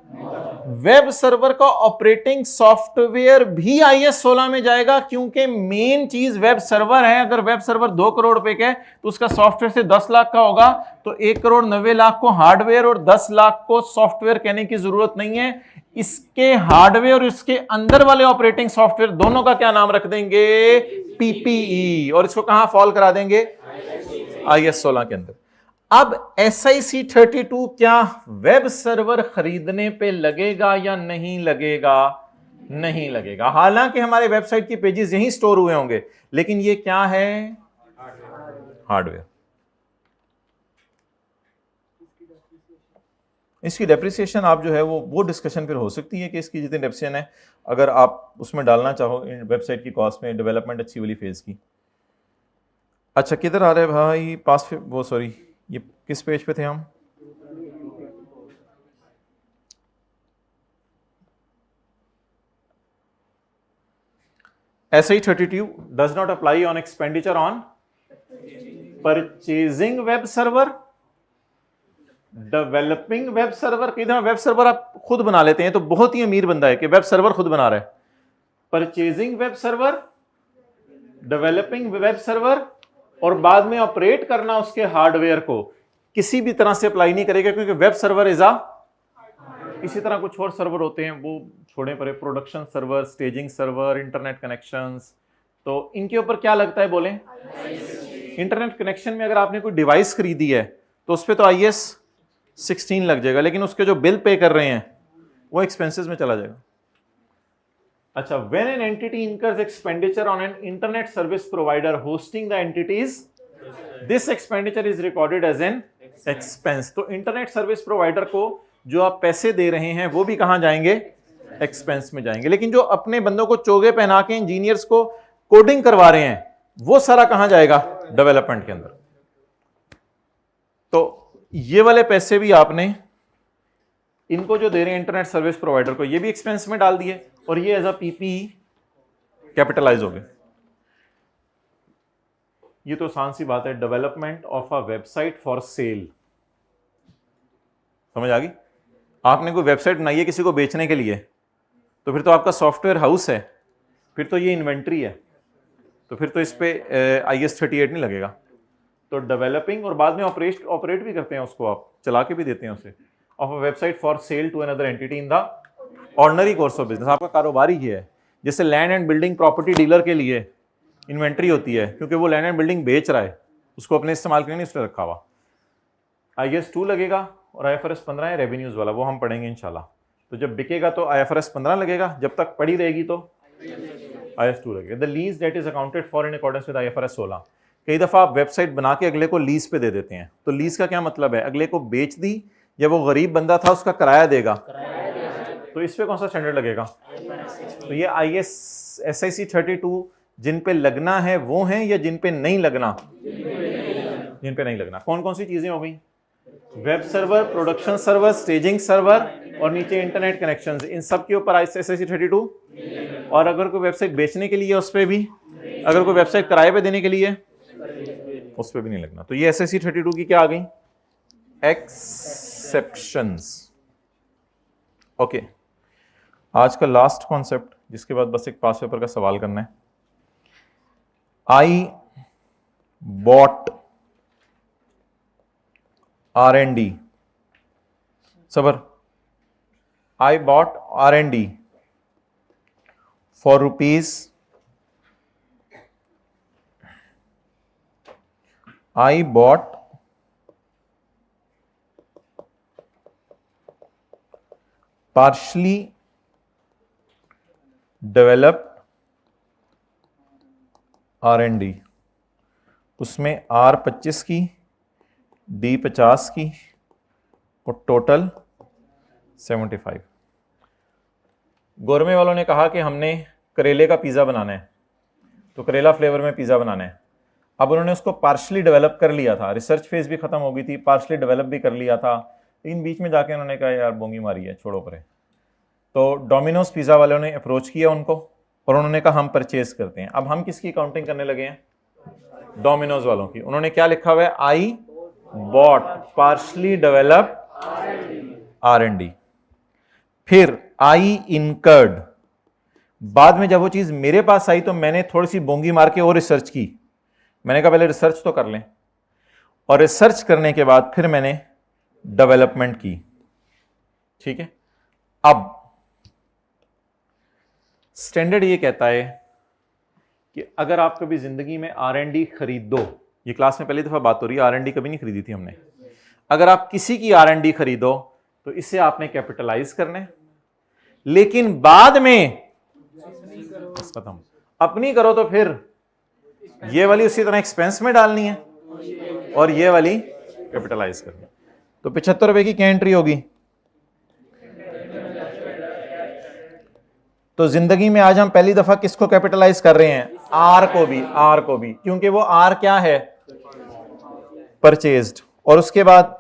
वेब सर्वर का ऑपरेटिंग सॉफ्टवेयर भी IS 16 में जाएगा, क्योंकि मेन चीज वेब सर्वर है। अगर वेब सर्वर 2 करोड़ रुपए का है तो उसका सॉफ्टवेयर से 10 लाख का होगा, तो 1,90,00,000 को हार्डवेयर और 10 लाख को सॉफ्टवेयर कहने की जरूरत नहीं है। इसके हार्डवेयर और इसके अंदर वाले ऑपरेटिंग सॉफ्टवेयर दोनों का क्या नाम रख देंगे? PPE। और इसको कहां फॉल करा देंगे? IS 16 के अंदर। अब SIC 32 क्या वेब सर्वर खरीदने पे लगेगा या नहीं लगेगा? नहीं लगेगा। हालांकि हमारे वेबसाइट की पेजेस यहीं स्टोर हुए होंगे, लेकिन ये क्या है? हार्डवेयर। इसकी डेप्रिसिएशन आप जो है वो डिस्कशन फिर हो सकती है कि इसकी जितनी डेप्रिसिएशन है, अगर आप उसमें डालना चाहो वेबसाइट की कॉस्ट में, डेवलपमेंट अच्छी वाली फेज की। अच्छा किधर आ रहे हैं भाई? पास वो सॉरी, ये किस पेज पे थे हम? SI 32 does not apply on expenditure on purchasing web server, developing web server. कई दफा वेब सर्वर आप खुद बना लेते हैं, तो बहुत ही अमीर बंदा है कि वेब सर्वर खुद बना रहा है। Purchasing web server, developing web server, और बाद में ऑपरेट करना उसके हार्डवेयर को किसी भी तरह से अप्लाई नहीं करेगा, क्योंकि वेब सर्वर इज आ, इसी तरह कुछ और सर्वर होते हैं, वो छोड़े पड़े, production server, staging server, internet connections. तो इनके ऊपर क्या लगता है बोलें? इंटरनेट कनेक्शन में अगर आपने कोई डिवाइस खरीदी है तो उस पर तो IS 16 लग जाएगा, लेकिन उसके जो बिल पे कर रहे हैं वो एक्सपेंसेस में चला जाएगा। अच्छा, when an entity incurs expenditure on an internet service provider hosting the entities, this expenditure is recorded as an expense। तो इंटरनेट सर्विस प्रोवाइडर को जो आप पैसे दे रहे हैं वो भी कहां जाएंगे? एक्सपेंस में जाएंगे। लेकिन जो अपने बंदों को चोगे पहना के इंजीनियर्स को कोडिंग करवा रहे हैं, वो सारा कहां जाएगा? डेवलपमेंट के अंदर। तो ये वाले पैसे भी आपने इनको जो दे रहे हैं इंटरनेट सर्विस प्रोवाइडर को, ये भी एक्सपेंस में डाल दिए, और ये एज अ PPE कैपिटलाइज हो गए। ये तो आसान सी बात है, development of a website for cell. समझ आ गई? आपने कोई वेबसाइट बनाई है किसी को बेचने के लिए, तो फिर तो आपका सॉफ्टवेयर हाउस है, फिर तो ये इन्वेंट्री है, तो फिर तो इस पे IS 38 नहीं लगेगा। तो डेवलपिंग और बाद में ऑपरेट भी करते हैं उसको, आप चला के भी देते हैं उसे, of a website for sale to another entity in the ordinary course of business. आपका कारोबार ही ये है। जैसे land and building property dealer के लिए इन्वेंट्री होती है, क्योंकि वो लैंड एंड बिल्डिंग बेच रहा है, उसको अपने इस्तेमाल के लिए नहीं उसने रखा हुआ। IS 2 लगेगा, और IFRS 15 है रेवेन्यूज वाला, वो हम पढ़ेंगे इंशाल्लाह। तो जब बिकेगा तो IFRS 15 लगेगा, जब तक पड़ी रहेगी तो IS 2 लगेगा। The lease that is accounted for in accordance with IFRS 16। कई दफा आप वेबसाइट बना के अगले को लीज पे दे देते हैं, तो लीज का क्या मतलब है? अगले को बेच दी, या वो गरीब बंदा था उसका किराया देगा, तो इस पे कौन सा स्टैंडर्ड लगेगा? तो ये SIC 32 जिन पे लगना है वो हैं, या जिन पे नहीं लगना? जिन पे नहीं लगना। कौन कौन सी चीजें हो गई? Web server, production server, staging server, और नीचे इंटरनेट कनेक्शंस। इन सब के ऊपर SIC 32। और अगर कोई वेबसाइट बेचने के लिए उस पर भी, अगर कोई वेबसाइट किराए पे देने के लिए, उस पर भी नहीं लगना। तो ये SIC 32 की क्या आ गई? एक्सेप्शंस। ओके, आज का लास्ट कॉन्सेप्ट, जिसके बाद बस एक पास पेपर का सवाल करना है। I bought R&D. सबर, I bought R&D for rupees. I bought partially developed R&D. उसमें R 25 की, D 50 की और टोटल 75। गोरमे वालों ने कहा कि हमने करेले का पिज़्ज़ा बनाना है, तो करेला फ्लेवर में पिज़्ज़ा बनाना है। अब उन्होंने उसको पार्शली डेवलप कर लिया था, रिसर्च फेज भी खत्म हो गई थी, पार्शली डेवलप भी कर लिया था, इन बीच में जाके उन्होंने कहा यार बोंगी मारी है, छोड़ो परे। तो डोमिनोज पिज़्ज़ा वालों ने अप्रोच किया उनको और उन्होंने कहा हम परचेज करते हैं। अब हम किसकी काउंटिंग करने लगे हैं? डोमिनोज वालों की। उन्होंने क्या लिखा हुआ है? I bought partially develop R&D। फिर आई इनकर्ड, बाद में जब वो चीज मेरे पास आई तो मैंने थोड़ी सी बोंगी मार के और रिसर्च की। मैंने कहा पहले रिसर्च तो कर लें, और रिसर्च करने के बाद फिर मैंने डेवलपमेंट की। ठीक है, अब स्टैंडर्ड ये कहता है कि अगर आप कभी जिंदगी में R&D खरीद दो, ये क्लास में पहली दफा बात हो रही है, R&D कभी नहीं खरीदी थी हमने। अगर आप किसी की R&D खरीदो तो इसे आपने कैपिटलाइज करना है, लेकिन बाद में खत्म अपनी करो तो फिर ये वाली उसी तरह एक्सपेंस में डालनी है और ये वाली कैपिटलाइज करनी है। तो 75 रुपए की क्या एंट्री होगी? तो जिंदगी में आज हम पहली दफा किसको कैपिटलाइज कर रहे हैं? आर को भी, आर को भी, क्योंकि वो आर क्या है? परचेज्ड। और उसके बाद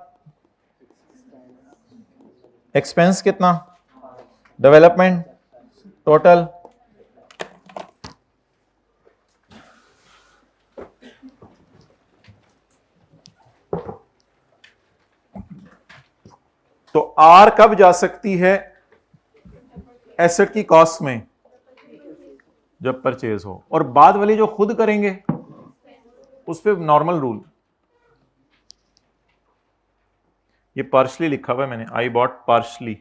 एक्सपेंस कितना? Development total. तो आर कब जा सकती है एसेट की कॉस्ट में? जब परचेज हो। और बाद वाली जो खुद करेंगे उस पे नॉर्मल रूल, ये पार्शली लिखा हुआ है मैंने, I bought partially.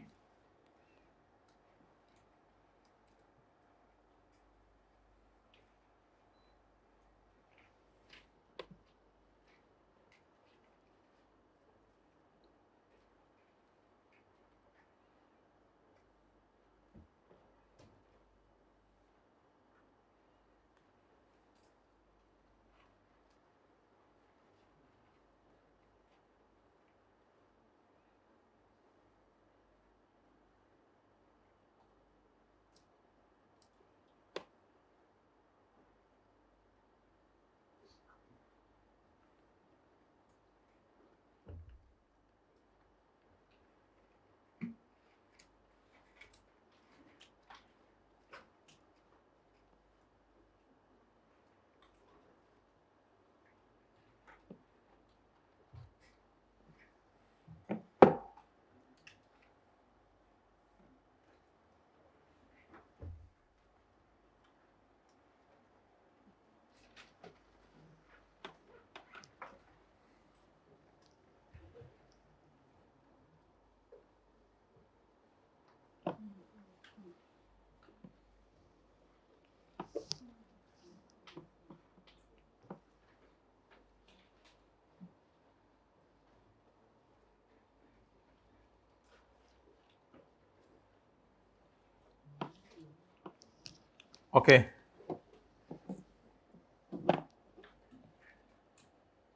Okay,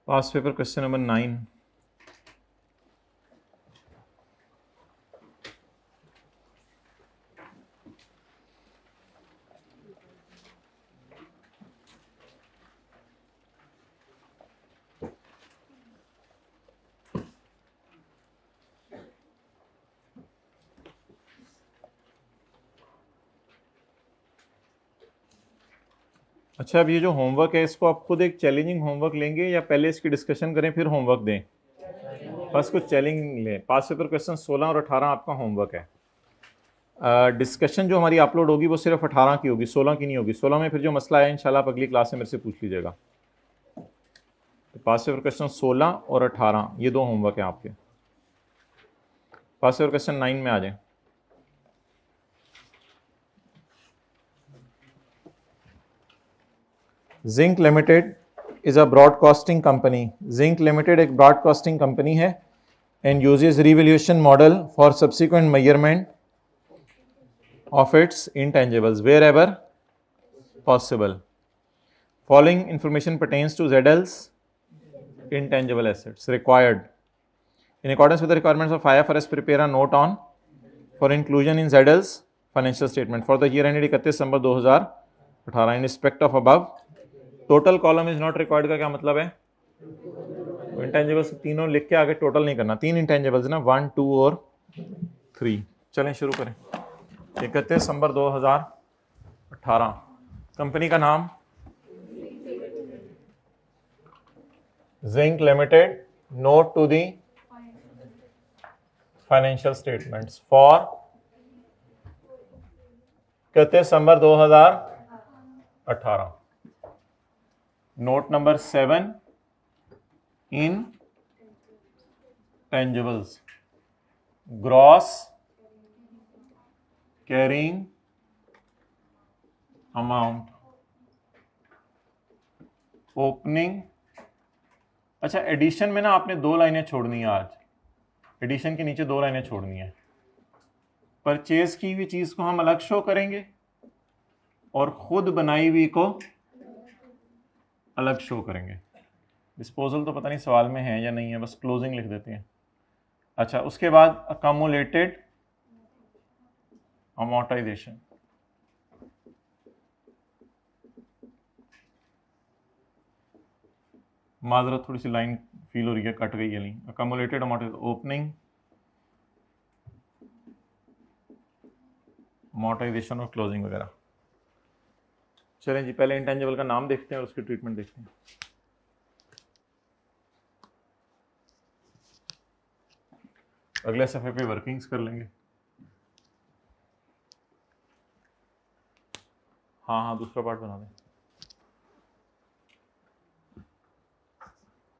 past paper question number 9। अच्छा, अब ये जो होमवर्क है इसको आप खुद एक चैलेंजिंग होमवर्क लेंगे या पहले इसकी डिस्कशन करें फिर होमवर्क दें? बस कुछ चैलेंजिंग लें। पास्ट पेपर क्वेश्चन 16 और 18 आपका होमवर्क है। डिस्कशन जो हमारी अपलोड होगी वो सिर्फ 18 की होगी, 16 की नहीं होगी। 16 में फिर जो मसला है इंशाल्लाह आप अगली क्लास में मेरे से पूछ लीजिएगा। तो पास पेपर क्वेश्चन 16 और 18 ये दो होमवर्क हैं आपके। पास पेपर क्वेश्चन 9 में आ जाए। Zinc limited is a broadcasting company. Zinc limited एक ब्रॉडकास्टिंग कंपनी है and uses revaluation model for subsequent measurement of its intangibles wherever possible. Following information pertains to ZL's intangible assets required. In accordance with the requirements of IFRS, prepare a note on for inclusion in ZL's financial statement for the year ended 31 December 2018 in respect of above. Total column is not required का क्या मतलब है? Intangibles तीनों लिख के आगे total नहीं करना। 3 इंटेंजिबल्स ना, 1, 2 और 3। चलें शुरू करें। 31 दिसंबर 2018। कंपनी का नाम zinc limited. Note to the financial statements for 31 December 2018। Note number 7 intangibles gross carrying amount opening. अच्छा, एडिशन में ना आपने 2 लाइनें छोड़नी है आज। एडिशन के नीचे 2 लाइनें छोड़नी है। परचेज की हुई चीज को हम अलग शो करेंगे और खुद बनाई हुई को अलग शो करेंगे। डिस्पोजल तो पता नहीं सवाल में है या नहीं है, बस क्लोजिंग लिख देते हैं। अच्छा, उसके बाद अकमुलेटेड अमोर्टाइजेशन। माजरत, थोड़ी सी लाइन फील हो रही है, कट गई है नहीं। अकमुलेटेड अमोर्टाइजेशन, ओपनिंग, अमोर्टाइजेशन और क्लोजिंग वगैरह। चलें जी, पहले इंटेंजिबल का नाम देखते हैं और उसकी ट्रीटमेंट देखते हैं। अगले सफ़े पे वर्किंग्स कर लेंगे। हाँ, दूसरा पार्ट बना दें।